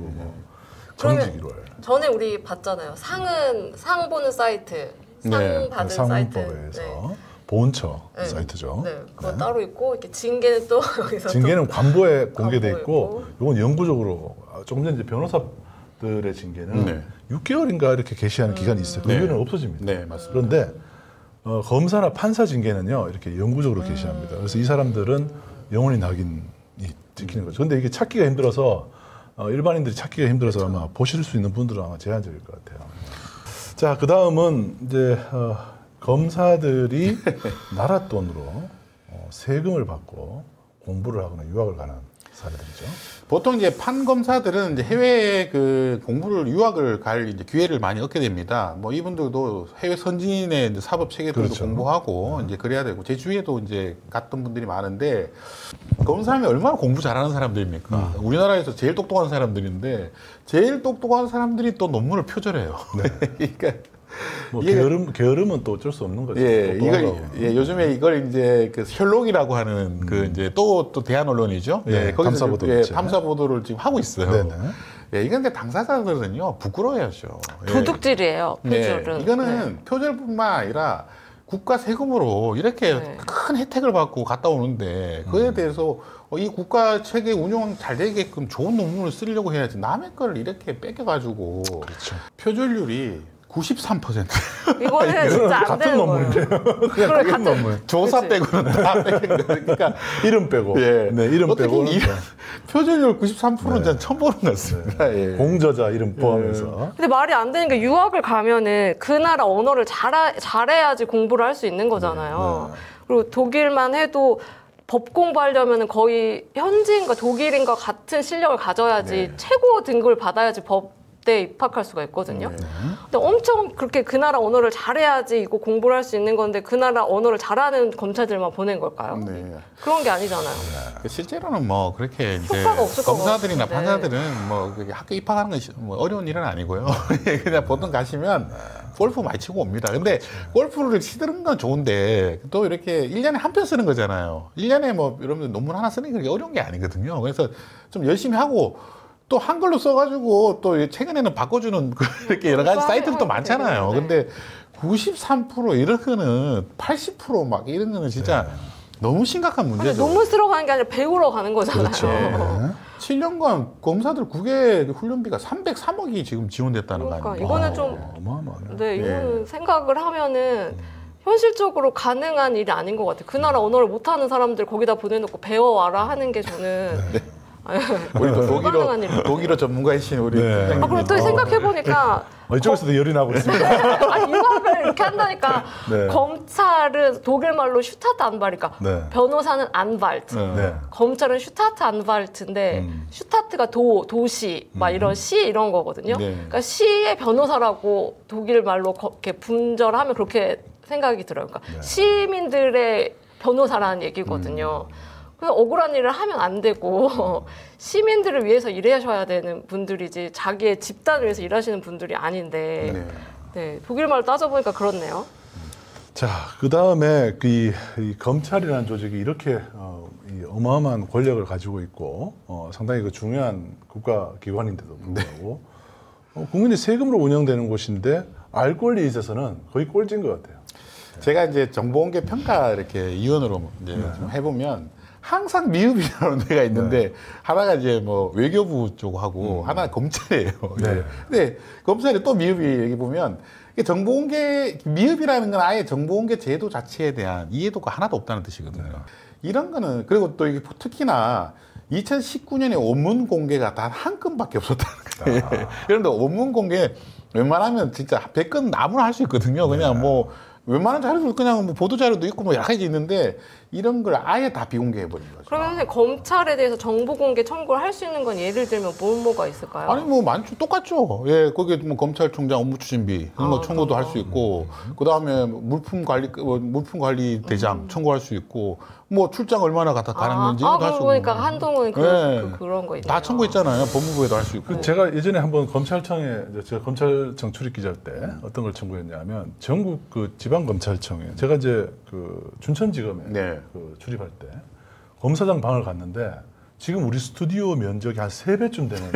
Speaker 1: 정직 1월.
Speaker 3: 전에 우리 봤잖아요. 상 보는 사이트, 상 받은 사이트.
Speaker 1: 상문법에서 보훈처 사이트죠.
Speaker 3: 네, 그거 따로 있고 이렇게 징계는 또 여기서
Speaker 1: 징계는 관보에 공개돼
Speaker 3: 관보에
Speaker 1: 있고, 이건 영구적으로 조금 전에 이제 변호사들의 징계는 6개월인가 이렇게 게시하는 기간이 있어요. 그 이후는 없어집니다.
Speaker 2: 네, 맞습니다.
Speaker 1: 그런데 검사나 판사 징계는요 이렇게 영구적으로 게시합니다. 그래서 이 사람들은 영원히 낙인이 찍히는 거죠. 그런데 이게 찾기가 힘들어서 일반인들이 찾기가 힘들어서 아마 보실 수 있는 분들은 아마 제한적일 것 같아요. 자, 그 다음은 이제 검사들이 나라 돈으로 세금을 받고 공부를 하거나 유학을 가는 사례들이죠.
Speaker 2: 보통 이제 판검사들은 이제 해외에 그 공부를 유학을 갈 이제 기회를 많이 얻게 됩니다. 뭐 이분들도 해외 선진의 이제 사법 체계들도
Speaker 1: 그렇죠.
Speaker 2: 공부하고 이제 그래야 되고 제 주위에도 이제 갔던 분들이 많은데 검사하면 얼마나 공부 잘하는 사람들입니까? 우리나라에서 제일 똑똑한 사람들인데 제일 똑똑한 사람들이 또 논문을 표절해요. 그러니까
Speaker 1: 뭐
Speaker 2: 이게-
Speaker 1: 게으름은 또 어쩔 수 없는 거죠.
Speaker 2: 예, 이걸
Speaker 1: 똑똑하다고.
Speaker 2: 요즘에 이걸 이제 그 셜록이라고 하는 그 이제 또 대한 언론이죠.
Speaker 1: 예,
Speaker 2: 거기서
Speaker 1: 탐사 보도
Speaker 2: 지금,
Speaker 1: 매체.
Speaker 2: 탐사 보도를 지금 하고 있어요.
Speaker 1: 네네.
Speaker 2: 예, 이건 근데 당사자들은요 부끄러워야죠. 예.
Speaker 3: 도둑질이에요.
Speaker 2: 네,
Speaker 3: 표절은.
Speaker 2: 이거는 표절뿐만 아니라 국가 세금으로 이렇게
Speaker 3: 네.
Speaker 2: 큰 혜택을 받고 갔다 오는데 그에 대해서 이 국가 체계 운영 잘 되게끔 좋은 논문을 쓰려고 해야지 남의 걸 이렇게 뺏겨가지고
Speaker 1: 그렇죠.
Speaker 2: 표절률이 93%.
Speaker 3: 이거는 진짜 안
Speaker 1: 같은
Speaker 3: 되는
Speaker 1: 논문인데.
Speaker 3: 거예요.
Speaker 1: 그냥 같은 논문.
Speaker 2: 조사
Speaker 3: 그치.
Speaker 2: 빼고는 다 뺏긴 거예요. 그러니까
Speaker 1: 이름 빼고.
Speaker 2: 예.
Speaker 1: 네, 이름
Speaker 2: 어떻게
Speaker 1: 빼고는
Speaker 2: 이런
Speaker 1: 다.
Speaker 2: 표절률 93%는 전 처음 보는 것 같습니다. 예.
Speaker 1: 공저자 이름 포함해서.
Speaker 3: 근데 말이 안 되는 게 유학을 가면은 그 나라 언어를 잘해야지 공부를 할 수 있는 거잖아요. 그리고 독일만 해도 법 공부하려면 거의 현지인과 독일인과 같은 실력을 가져야지 최고 등급을 받아야지 법대에 입학할 수가 있거든요. 근데 엄청 그렇게 그 나라 언어를 잘해야지 이거 공부를 할 수 있는 건데 그 나라 언어를 잘하는 검찰들만 보낸 걸까요?
Speaker 2: 네.
Speaker 3: 그런 게 아니잖아요.
Speaker 2: 실제로는 뭐 그렇게 이제
Speaker 3: 효과가 없을 것
Speaker 2: 검사들이나
Speaker 3: 같은데.
Speaker 2: 판사들은 뭐 그게 학교 입학하는 것이 뭐 어려운 일은 아니고요. 그냥 보통 가시면 골프 많이 치고 옵니다. 근데 골프를 치는 건 좋은데 또 이렇게 1년에 한 편 쓰는 거잖아요. 1년에 뭐 여러분들 논문 하나 쓰는 게 그렇게 어려운 게 아니거든요. 그래서 좀 열심히 하고 또 한글로 써가지고 또 최근에는 바꿔주는 이렇게 여러 가지 사이트도 많잖아요.
Speaker 3: 네.
Speaker 2: 근데 93% 이런 거는 80%막 이런 거는 진짜 너무 심각한
Speaker 3: 아니,
Speaker 2: 문제죠.
Speaker 3: 논문 쓰러 가는 게 아니라 배우러 가는 거잖아요.
Speaker 1: 그렇죠. 네.
Speaker 2: 7년간 검사들 국외 훈련비가 303억이 지금 지원됐다는 거
Speaker 3: 그러니까
Speaker 2: 아닙니까?
Speaker 3: 이거는 좀
Speaker 1: 어마어마하네.
Speaker 3: 네, 이거는 생각을 하면은 현실적으로 가능한 일이 아닌 것 같아요. 그 나라 언어를 못하는 사람들 거기다 보내놓고 배워와라 하는 게 저는
Speaker 2: 우리 또
Speaker 3: 불가능한 일이에요.
Speaker 2: 독일어 전문가이신 우리
Speaker 1: 네.
Speaker 2: 팀장님.
Speaker 3: 아, 그리고 또 생각해보니까
Speaker 1: 이쪽에서도 열이 나고 있습니다.
Speaker 3: 아, 유학을 이렇게 한다니까
Speaker 1: 네.
Speaker 3: 검찰은 독일 말로 슈타트 안발이니까
Speaker 1: 네.
Speaker 3: 변호사는 안발트
Speaker 1: 네.
Speaker 3: 검찰은 슈타트 안발트인데 슈타트가 도시 막 이런 시 이런 거거든요.
Speaker 2: 네.
Speaker 3: 그러니까 시의 변호사라고 독일 말로 이렇게 분절하면 그렇게 생각이 들어요. 그러니까 시민들의 변호사라는 얘기거든요. 그래서 억울한 일을 하면 안 되고 시민들을 위해서 일하셔야 되는 분들이지 자기의 집단을 위해서 일하시는 분들이 아닌데
Speaker 2: 네.
Speaker 3: 네, 독일 말로 따져보니까 그렇네요.
Speaker 1: 자, 그 다음에 이 검찰이라는 조직이 이렇게 이 어마어마한 권력을 가지고 있고 상당히 그 중요한 국가기관인데도 불구하고 국민의 세금으로 운영되는 곳인데 알 권리에 있어서는 거의 꼴찌인 것 같아요.
Speaker 2: 제가 이제 정보공개 평가 이렇게 위원으로 이제 좀 해보면 항상 미흡이라는 데가 있는데 하나가 이제 뭐 외교부 쪽하고 하나 검찰이에요.
Speaker 1: 네.
Speaker 2: 근데 검찰이 또 미흡이 여기 보면 이게 정보공개 미흡이라는 건 아예 정보공개 제도 자체에 대한 이해도가 하나도 없다는 뜻이거든요. 이런 거는 그리고 또 이게 특히나 2019년에 원문 공개가 단 한 건밖에 없었다는 거예요. 그런데 원문 공개 웬만하면 진짜 100건 아무나 할 수 있거든요. 그냥 뭐 웬만한 자료도 그냥 뭐 보도 자료도 있고 뭐 여러 가지 있는데 이런 걸 아예 다 비공개해 버린 거죠.
Speaker 3: 그러면 선생님 검찰에 대해서 정보 공개 청구를 할 수 있는 건 예를 들면 뭐가 있을까요?
Speaker 2: 아니 뭐 많죠, 똑같죠. 예, 거기 뭐 검찰총장 업무추진비 이런 거 청구도 할 수 있고, 그 다음에 물품 관리 대장 청구할 수 있고, 뭐 출장 얼마나 가는지 할 수 있고.
Speaker 3: 그러니까 한동훈 그런 거 있네요.
Speaker 2: 다 청구했잖아요. 법무부에도 할 수 있고.
Speaker 1: 그 제가 예전에 한번 검찰청에 제가 검찰청 출입 기자 때 어떤 걸 청구했냐면 전국 그 지방검찰청에 제가 이제 그 춘천지검에
Speaker 2: 네.
Speaker 1: 그 출입할 때 검사장 방을 갔는데 지금 우리 스튜디오 면적이 한 3배쯤 되는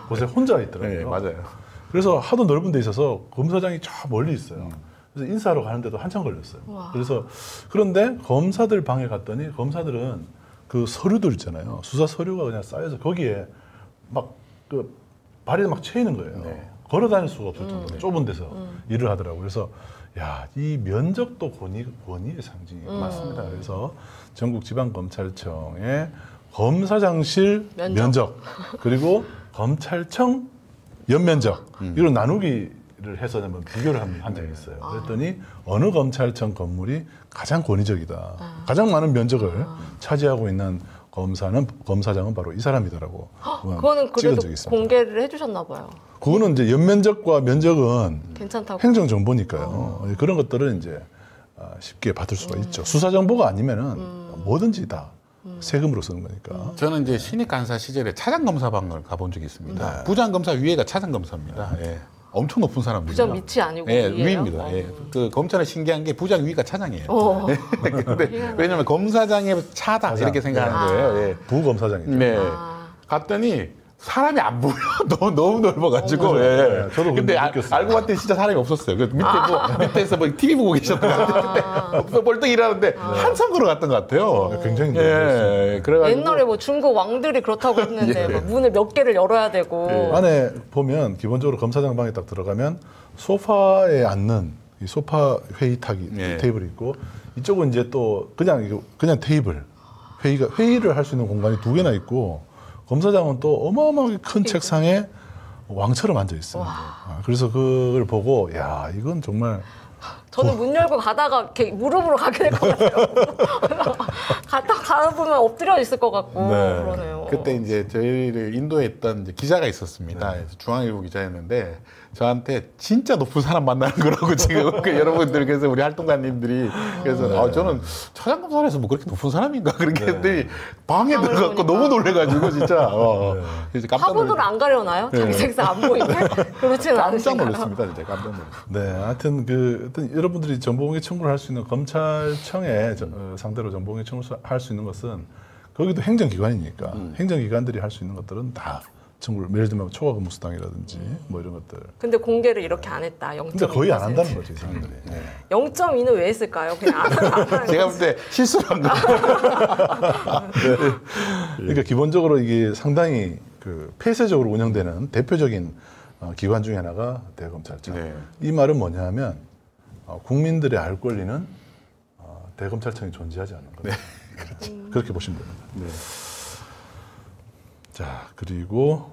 Speaker 1: 곳에 혼자 있더라고요.
Speaker 2: 네, 맞아요.
Speaker 1: 그래서 하도 넓은 데 있어서 검사장이 저 멀리 있어요. 그래서 인사하러 가는데도 한참 걸렸어요.
Speaker 3: 와.
Speaker 1: 그래서 그런데 검사들 방에 갔더니 검사들은 그 서류들 있잖아요. 수사 서류가 그냥 쌓여서 거기에 막 그 발이 막 채이는 거예요.
Speaker 2: 네.
Speaker 1: 걸어 다닐 수가 없을 정도로 좁은 데서 일을 하더라고요. 그래서 야, 이 면적도 권위의 상징이에요. 맞습니다. 그래서 전국 지방검찰청의 검사장실 면적 그리고 검찰청 연면적 이걸 나누기를 해서 한번 비교를 한 적이 있어요. 그랬더니 어느 검찰청 건물이 가장 권위적이다. 가장 많은 면적을 차지하고 있는 검사장은 바로 이 사람이다라고
Speaker 3: 그거는
Speaker 1: 찍은
Speaker 3: 그래도
Speaker 1: 적이 있습니다.
Speaker 3: 공개를 해주셨나 봐요.
Speaker 1: 그거는 이제 연면적과 면적은
Speaker 3: 괜찮다고.
Speaker 1: 행정 정보니까요. 그런 것들은 이제 쉽게 받을 수가 있죠. 수사 정보가 아니면은 뭐든지 다 세금으로 쓰는 거니까.
Speaker 2: 저는 이제 신입 간사 시절에 차장 검사방을 가본 적이 있습니다. 부장 검사 위에가 차장 검사입니다. 예. 엄청 높은 사람들이에요.
Speaker 3: 부장 밑이 아니고
Speaker 2: 예,
Speaker 3: 위예요?
Speaker 2: 위입니다. 예. 그 검찰은 신기한 게 부장 위가 차장이에요. 근데
Speaker 3: 희한하다.
Speaker 2: 왜냐면 검사장의 차다 이렇게 생각하는 거예요. 예.
Speaker 1: 부검사장이죠.
Speaker 2: 네. 갔더니 사람이 안 보여. 너무 넓어가지고. 예.
Speaker 1: 저도
Speaker 2: 근데
Speaker 1: 느꼈어요.
Speaker 2: 알고 봤더니 진짜 사람이 없었어요. 그 밑에서 뭐 TV 보고 계셨던 것 같아요. 그때 벌떡 일하는데 한참 걸어갔던 것 같아요.
Speaker 1: 굉장히
Speaker 2: 예. 그래가지고
Speaker 3: 옛날에 뭐 중국 왕들이 그렇다고 했는데 막 문을 몇 개를 열어야 되고.
Speaker 1: 안에 보면 기본적으로 검사장 방에 딱 들어가면 소파에 앉는 이 소파 회의탁이
Speaker 2: 예.
Speaker 1: 테이블이 있고 이쪽은 이제 또 그냥 테이블 회의를 할 수 있는 공간이 2개나 있고 검사장은 또 어마어마하게 큰 책상에 왕처럼 앉아 있어요. 그래서 그걸 보고 야 이건 정말
Speaker 3: 저는 문 열고 가다가 이렇게 무릎으로 가게 될 것 같아요. 가다 보면 엎드려 있을 것 같고
Speaker 1: 네.
Speaker 3: 그러네요.
Speaker 2: 그때 이제 저희를 인도했던 이제 기자가 있었습니다. 중앙일보 기자였는데 저한테 진짜 높은 사람 만나는 거라고 지금 그 여러분들 그래서 우리 활동가님들이 그래서 저는 차장검사에서 뭐 그렇게 높은 사람인가 그렇게 했더니 방에 들어갔고 너무 놀래가지고 진짜 그래서 깜짝
Speaker 3: 화분으로 안 가려나요? 자기 색상 안 보이게? 그렇지는
Speaker 2: 깜짝
Speaker 3: 않으신가요?
Speaker 2: 놀랐습니다. 진짜 깜짝 놀랐어요.
Speaker 1: 네, 하여튼 어떤 여러분들이 정보공개 청구를 할 수 있는 검찰청에 상대로 정보공개 청구를 할 수 있는 것은 거기도 행정기관이니까 행정기관들이 할 수 있는 것들은 다 청구를 예를 들면 초과근무수당이라든지 뭐 이런 것들.
Speaker 3: 근데 공개를 이렇게 안 했다. 0.2%.
Speaker 1: 근데 거의 안 한다는 거죠, 이 사람들이. 네.
Speaker 3: 0.2는 왜 했을까요? 그냥 안 하는
Speaker 2: 제가 볼 때 실수를 한 거예요.
Speaker 1: 그러니까 기본적으로 이게 상당히 그 폐쇄적으로 운영되는 대표적인 기관 중에 하나가 대검찰청.
Speaker 2: 네.
Speaker 1: 이 말은 뭐냐면 국민들의 알 권리는 대검찰청이 존재하지 않는 거죠. 그렇게 보시면 됩니다.
Speaker 2: 네.
Speaker 1: 자, 그리고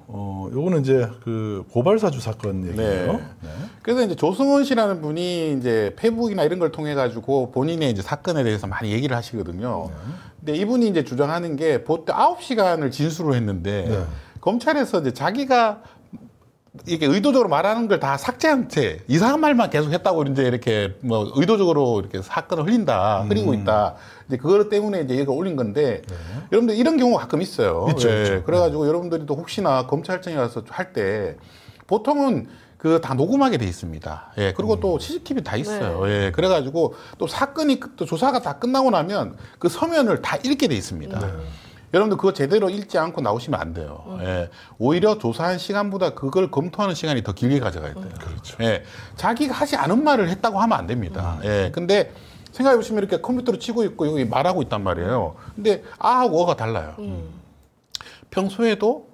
Speaker 1: 요거는 이제 그 고발사주 사건 얘기예요.
Speaker 2: 네. 그래서 이제 조승원 씨라는 분이 이제 페이북이나 이런 걸 통해 가지고 본인의 이제 사건에 대해서 많이 얘기를 하시거든요. 근데 이분이 이제 주장하는 게 보통 9시간을 진술을 했는데 검찰에서 이제 자기가 이게 의도적으로 말하는 걸 다 삭제한 채 이상한 말만 계속 했다고 이제 이렇게 뭐 의도적으로 이렇게 사건을 흐리고 있다. 이제 그것 때문에 이제 얘가 올린 건데 여러분들 이런 경우가 가끔 있어요.
Speaker 1: 있죠,
Speaker 2: 예.
Speaker 1: 있죠.
Speaker 2: 그래가지고 여러분들이 또 혹시나 검찰청에 가서 할 때 보통은 그 다 녹음하게 돼 있습니다. 예. 그리고 또 CCTV 다 있어요. 예. 그래가지고 또 사건이 또 조사가 다 끝나고 나면 그 서면을 다 읽게 돼 있습니다. 여러분들 그거 제대로 읽지 않고 나오시면 안 돼요. 예. 오히려 조사한 시간보다 그걸 검토하는 시간이 더 길게 가져가야 돼요.
Speaker 1: 그렇죠.
Speaker 2: 예. 자기가 하지 않은 말을 했다고 하면 안 됩니다. 예. 근데 생각해 보시면 이렇게 컴퓨터로 치고 있고 여기 말하고 있단 말이에요. 근데 아하고 어가 달라요. 평소에도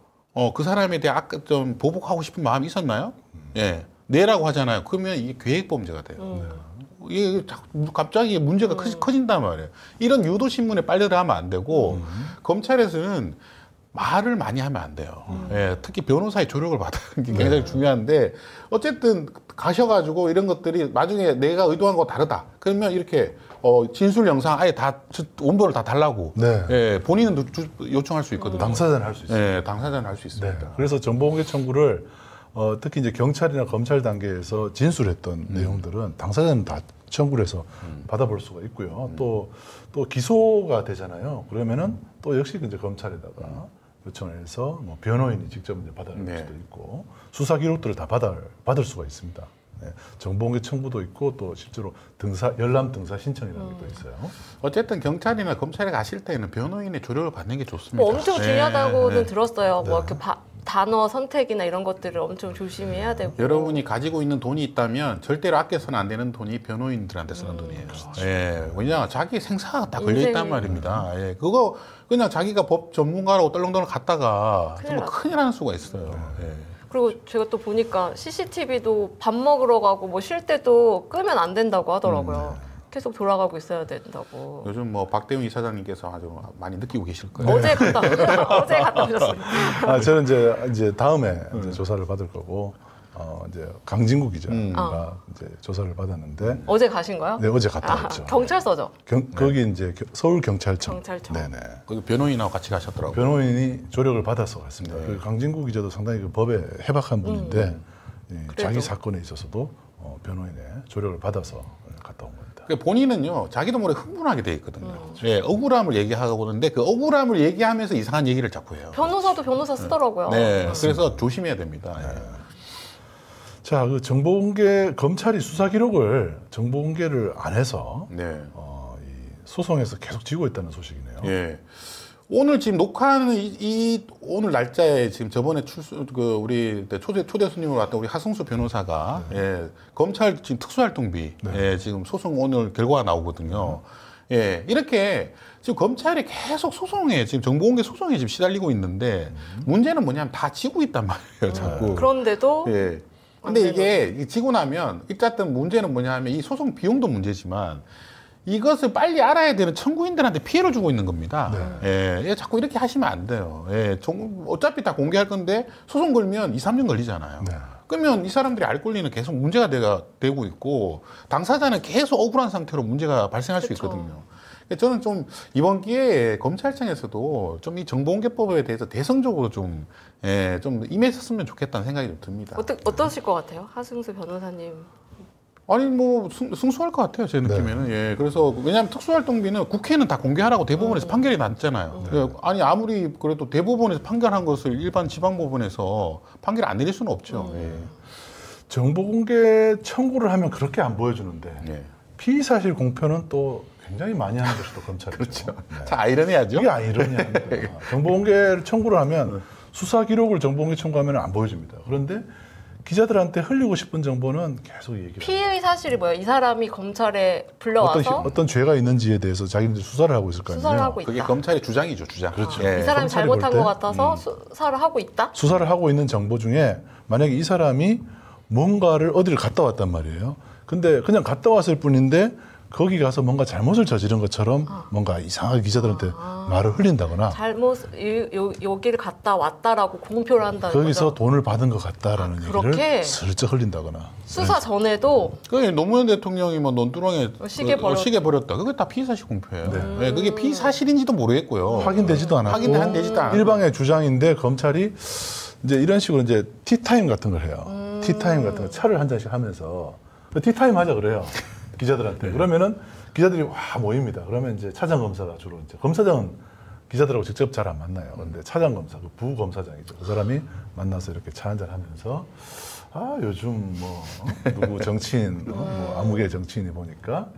Speaker 2: 그 사람에 대해 아까 좀 보복하고 싶은 마음이 있었나요? 예. 네라고 하잖아요. 그러면 이게 계획 범죄가 돼요. 이게 갑자기 문제가 커진단 말이에요. 이런 유도 신문에 빨려들 하면 안 되고 검찰에서는 말을 많이 하면 안 돼요. 예, 특히 변호사의 조력을 받는 게 굉장히 중요한데 어쨌든 가셔가지고 이런 것들이 나중에 내가 의도한 거 다르다. 그러면 이렇게 진술 영상 아예 다 원본을 다 달라고 예, 본인은 요청할 수 있거든요.
Speaker 1: 당사자는 할 수 있어요.
Speaker 2: 예, 당사자는 할 수 있습니다.
Speaker 1: 네. 그래서 정보공개 청구를 특히 이제 경찰이나 검찰 단계에서 진술했던 내용들은 당사자는 다 청구를 해서 받아볼 수가 있고요. 또 기소가 되잖아요. 그러면은 또 역시 이제 검찰에다가 요청을 해서 뭐 변호인이 직접 이제 받아낼 수도 있고 수사 기록들을 다 받을 수가 있습니다. 네. 정보공개 청구도 있고 또 실제로 열람 등사 신청이라는 게 또 있어요.
Speaker 2: 어쨌든 경찰이나 검찰에 가실 때는 변호인의 조력을 받는 게 좋습니다.
Speaker 3: 뭐 엄청 중요하다고는 들었어요. 뭐 이렇게 단어 선택이나 이런 것들을 엄청 조심해야 되고.
Speaker 2: 여러분이 가지고 있는 돈이 있다면 절대로 아껴서는 안 되는 돈이 변호인들한테 쓰는 돈이에요. 예, 왜냐 자기 생사가 다 걸려 있단 말입니다. 예, 그거 그냥 자기가 법 전문가라고 떨렁떨렁 갔다가 정말 큰일 나는 수가 있어요. 예.
Speaker 3: 그리고 제가 또 보니까 CCTV도 밥 먹으러 가고 뭐 쉴 때도 끄면 안 된다고 하더라고요. 계속 돌아가고 있어야 된다고.
Speaker 2: 요즘 뭐 박대웅 이사장님께서 아주 많이 느끼고 계실 거예요.
Speaker 3: 어제 갔다 오셨어요.
Speaker 1: 저는 이제 다음에 이제 조사를 받을 거고 이제 강진구 기자가 이제 조사를 받았는데
Speaker 3: 어제 가신 거요?
Speaker 1: 네, 어제 갔다 왔죠.
Speaker 3: 경찰서죠.
Speaker 1: 거기 이제 서울 경찰청. 네네.
Speaker 2: 거기 변호인하고 같이 가셨더라고요.
Speaker 1: 변호인이 조력을 받아서 갔습니다. 그 강진구 기자도 상당히 그 법에 해박한 분인데 자기 사건에 있어서도 변호인의 조력을 받아서 갔다 온 겁니다.
Speaker 2: 그러니까 본인은요, 자기도 모르게 흥분하게 돼 있거든요. 예, 억울함을 얘기하고 그러는데 그 억울함을 얘기하면서 이상한 얘기를 자꾸 해요.
Speaker 3: 변호사도 변호사 쓰더라고요.
Speaker 2: 네, 그래서 조심해야 됩니다. 예.
Speaker 1: 자, 그 정보공개 검찰이 수사 기록을 정보공개를 안 해서
Speaker 2: 네.
Speaker 1: 이 소송에서 계속 지고 있다는 소식이네요.
Speaker 2: 예. 오늘 지금 녹화하는 오늘 날짜에 지금 저번에 우리 초대 손님으로 왔던 우리 하승수 변호사가 예, 검찰 지금 특수활동비 예, 지금 소송 오늘 결과가 나오거든요. 예, 이렇게 지금 검찰이 계속 소송에 지금 정보공개 소송에 지금 시달리고 있는데 문제는 뭐냐면 다 지고 있단 말이에요, 자꾸.
Speaker 3: 그런데도
Speaker 2: 예. 근데 이게 지고 나면 일단 문제는 뭐냐면 이 소송 비용도 문제지만 이것을 빨리 알아야 되는 청구인들한테 피해를 주고 있는 겁니다. 예, 자꾸 이렇게 하시면 안 돼요. 예, 어차피 다 공개할 건데 소송 걸면 2, 3년 걸리잖아요.
Speaker 1: 네.
Speaker 2: 그러면 이 사람들이 알 권리는 계속 문제가 되고 있고 당사자는 계속 억울한 상태로 문제가 발생할 수 있거든요. 저는 좀 이번 기회에 검찰청에서도 좀 이 정보공개법에 대해서 대성적으로 좀 임했었으면 좋겠다는 생각이 좀 듭니다.
Speaker 3: 어떠실 것 같아요? 하승수 변호사님.
Speaker 2: 아니 뭐 승소할 것 같아요, 제 느낌에는. 예, 그래서 왜냐하면 특수활동비는 국회는 다 공개하라고 대법원에서 판결이 났잖아요. 예, 아니 아무리 그래도 대법원에서 판결한 것을 일반 지방법원에서 판결 안 내릴 수는 없죠. 예.
Speaker 1: 정보공개 청구를 하면 그렇게 안 보여주는데
Speaker 2: 예.
Speaker 1: 피의사실 공표는 또 굉장히 많이 하는 것이 또 검찰이죠.
Speaker 2: 그렇죠.
Speaker 1: 네.
Speaker 2: 자, 아이러니하죠.
Speaker 1: 이게 아이러니야. 정보공개를 청구를 하면 수사 기록을 정보공개 청구하면 안 보여줍니다. 그런데 기자들한테 흘리고 싶은 정보는 계속 얘기해요.
Speaker 3: 피의 사실이 뭐예요? 이 사람이 검찰에 불러와서
Speaker 1: 어떤 죄가 있는지에 대해서 자기들 수사를 하고 있을 거 아니에요.
Speaker 3: 수사를 하고 있다.
Speaker 2: 그게 검찰의 주장이죠, 주장.
Speaker 1: 그렇죠.
Speaker 2: 예.
Speaker 3: 이 사람이
Speaker 1: 검찰이
Speaker 3: 잘못한
Speaker 1: 볼
Speaker 3: 것
Speaker 1: 때,
Speaker 3: 같아서 수사를 하고 있다?
Speaker 1: 수사를 하고 있는 정보 중에 만약에 이 사람이 뭔가를 어디를 갔다 왔단 말이에요. 근데 그냥 갔다 왔을 뿐인데 거기 가서 뭔가 잘못을 저지른 것처럼 뭔가 이상하게 기자들한테 말을 흘린다거나
Speaker 3: 여기를 갔다 왔다라고 공표를 한다는
Speaker 1: 거기서
Speaker 3: 거죠.
Speaker 1: 돈을 받은 것 같다라는
Speaker 3: 그렇게?
Speaker 1: 얘기를 슬쩍 흘린다거나.
Speaker 3: 수사 전에도
Speaker 2: 그 노무현 대통령이 뭐 논두렁에
Speaker 3: 시계
Speaker 2: 버렸다. 그게 다 피의사실 공표예요. 네, 그게 피의사실인지도 모르겠고요.
Speaker 1: 확인되지도 않았고
Speaker 2: 확인되지도 않았고.
Speaker 1: 일방의 주장인데 검찰이 이제 이런 식으로 이제 티타임 같은 걸 해요. 티타임 같은 거 차를 한 잔씩 하면서 티타임 하자 그래요. 기자들한테. 그러면은 기자들이 와 모입니다. 그러면 이제 차장 검사가 주로 이제 검사장은 기자들하고 직접 잘 안 만나요. 그런데 차장 검사, 그 부검사장이죠. 그 사람이 만나서 이렇게 차 한잔 하면서 아 요즘 뭐 누구 정치인 뭐 아무개 정치인이 보니까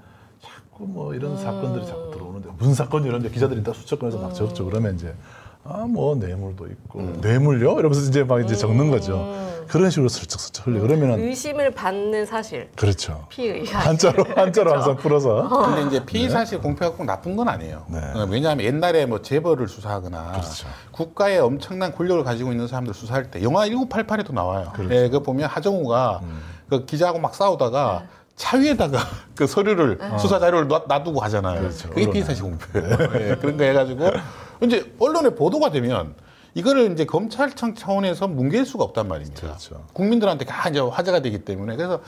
Speaker 1: 자꾸 뭐 이런 사건들이 자꾸 들어오는데 무슨 사건이 이런데 기자들이 다 수첩권에서 막 적죠. 그러면 이제 아 뭐 뇌물도 있고 뇌물요? 이러면서 이제 막 이제 적는 거죠. 그런 식으로 슬쩍슬쩍 흘려. 그러면은
Speaker 3: 의심을 받는 사실.
Speaker 1: 그렇죠.
Speaker 3: 피의 사실.
Speaker 1: 한자로
Speaker 3: 그렇죠?
Speaker 1: 항상 풀어서.
Speaker 2: 근데 이제 피의사실 공표가 꼭 나쁜 건 아니에요.
Speaker 1: 네.
Speaker 2: 왜냐하면 옛날에 뭐 재벌을 수사하거나
Speaker 1: 그렇죠.
Speaker 2: 국가의 엄청난 권력을 가지고 있는 사람들 수사할 때 영화 1988에도 나와요.
Speaker 1: 그렇죠.
Speaker 2: 예, 그거 보면 하정우가 그 기자하고 막 싸우다가 차 위에다가 그 서류를 수사 자료를 놔두고 가잖아요.
Speaker 1: 그렇죠.
Speaker 2: 그게 피의사실 공표예요. 예, 그런 거 해가지고 이제 언론에 보도가 되면 이거를 이제 검찰청 차원에서 뭉갤 수가 없단 말입니다.
Speaker 1: 그렇죠.
Speaker 2: 국민들한테 다 이제 화제가 되기 때문에 그래서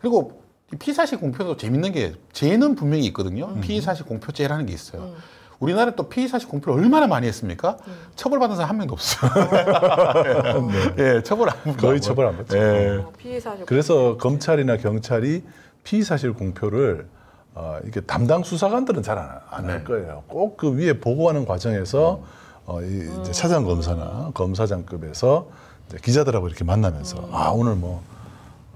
Speaker 2: 그리고 피의사실 공표도 재밌는 게 죄는 분명히 있거든요. 피의사실 공표죄라는 게 있어요. 우리나라 또 피의사실 공표를 얼마나 많이 했습니까? 처벌받은 사람 한 명도 없어요. 네. 예, 처벌 안 받고.
Speaker 1: 거의 처벌 안 받죠.
Speaker 2: 예.
Speaker 3: 피의 사실.
Speaker 1: 그래서 검찰이나 경찰이 피의사실 공표를 이게 담당 수사관들은 잘 안 할 거예요. 꼭 그 위에 보고하는 과정에서 이제 차장 검사나 검사장급에서 이제 기자들하고 이렇게 만나면서 아 오늘 뭐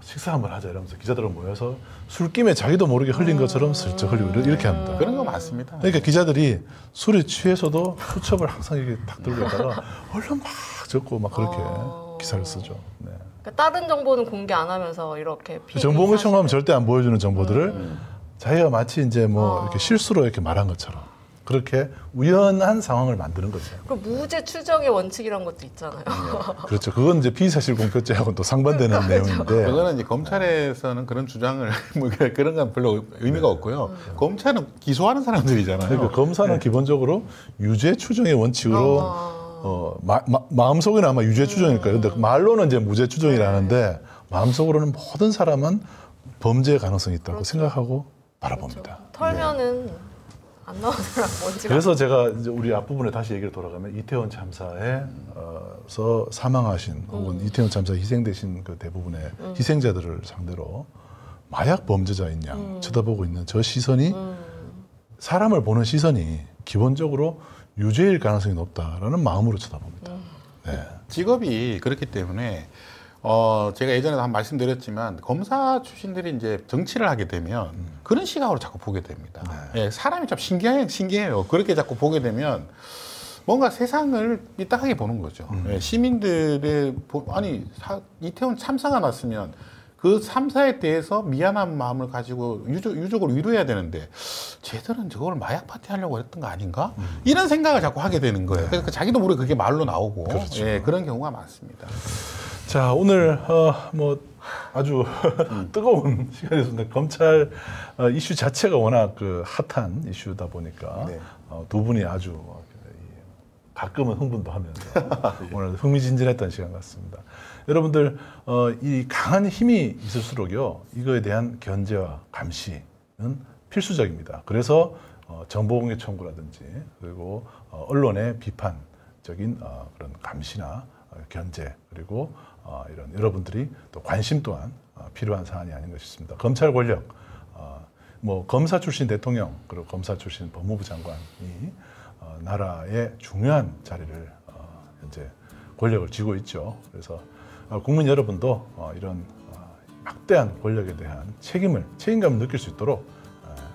Speaker 1: 식사 한번 하자 이러면서 기자들하고 모여서 술김에 자기도 모르게 흘린 것처럼 슬쩍 흘리고 이렇게 합니다.
Speaker 2: 그런 거 많습니다.
Speaker 1: 그러니까 기자들이 술에 취해서도 수첩을 항상 이렇게 탁 들고 있다가 얼른 막 적고 막 그렇게 기사를 쓰죠. 네.
Speaker 3: 그러니까 다른 정보는 공개 안 하면서 이렇게 피의
Speaker 1: 정보공개
Speaker 3: 사실.
Speaker 1: 청구하면 절대 안 보여주는 정보들을 자기가 마치 이제 뭐 이렇게 실수로 이렇게 말한 것처럼 그렇게 우연한 상황을 만드는 거죠.
Speaker 3: 그리고 무죄 추정의 원칙이란 것도 있잖아요.
Speaker 1: 그렇죠. 그건 이제 피의사실 공표죄하고는 또 상반되는 내용인데.
Speaker 2: 그거는 이제 검찰에서는 그런 주장을 뭐 그런 건 별로 의미가 없고요. 검찰은 기소하는 사람들이잖아요.
Speaker 1: 그러니까 검사는 기본적으로 유죄 추정의 원칙으로 마음속에는 아마 유죄 추정일 거예요. 근데 말로는 이제 무죄 추정이라는데 마음속으로는 모든 사람은 범죄 가능성이 있다고 생각하고 바라봅니다.
Speaker 3: 털면은 안 나오더라 먼지가.
Speaker 1: 그래서 제가 이제 우리 앞부분에 다시 얘기를 돌아가면 이태원 참사에서 사망하신 혹은 이태원 참사 희생되신 그 대부분의 희생자들을 상대로 마약 범죄자인 양 쳐다보고 있는 저 시선이 사람을 보는 시선이 기본적으로 유죄일 가능성이 높다라는 마음으로 쳐다봅니다. 네.
Speaker 2: 직업이 그렇기 때문에 제가 예전에도 한 말씀드렸지만 검사 출신들이 이제 정치를 하게 되면 그런 시각으로 자꾸 보게 됩니다. 예, 사람이 참 신기해요. 그렇게 자꾸 보게 되면 뭔가 세상을 삐딱하게 보는 거죠. 예, 시민들의 이태원 참사가 났으면 그 참사에 대해서 미안한 마음을 가지고 유족을 위로해야 되는데 쟤들은 저걸 마약 파티 하려고 했던 거 아닌가? 이런 생각을 자꾸 하게 되는 거예요. 그래서 자기도 모르게 그게 말로 나오고
Speaker 1: 그렇죠.
Speaker 2: 예, 그런 경우가 많습니다.
Speaker 1: 자, 오늘 뭐 아주 뜨거운 시간이었습니다. 검찰 이슈 자체가 워낙 그 핫한 이슈다 보니까
Speaker 2: 네.
Speaker 1: 두 분이 아주 가끔은 흥분도 하면서 오늘 흥미진진했던 시간 같습니다. 여러분들 이 강한 힘이 있을수록요 이거에 대한 견제와 감시는 필수적입니다. 그래서 정보공개 청구라든지 그리고 언론의 비판적인 그런 감시나 견제 그리고 이런 여러분들이 또 관심 또한 필요한 사안이 아닌가 싶습니다. 검찰 권력, 뭐 검사 출신 대통령 그리고 검사 출신 법무부 장관이 나라의 중요한 자리를 현재 권력을 쥐고 있죠. 그래서 국민 여러분도 이런 막대한 권력에 대한 책임감을 느낄 수 있도록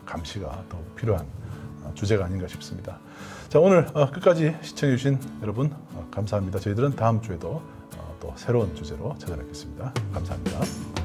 Speaker 1: 감시가 더욱 필요한 주제가 아닌가 싶습니다. 자, 오늘 끝까지 시청해주신 여러분 감사합니다. 저희들은 다음 주에도 또 새로운 주제로 찾아뵙겠습니다. 감사합니다.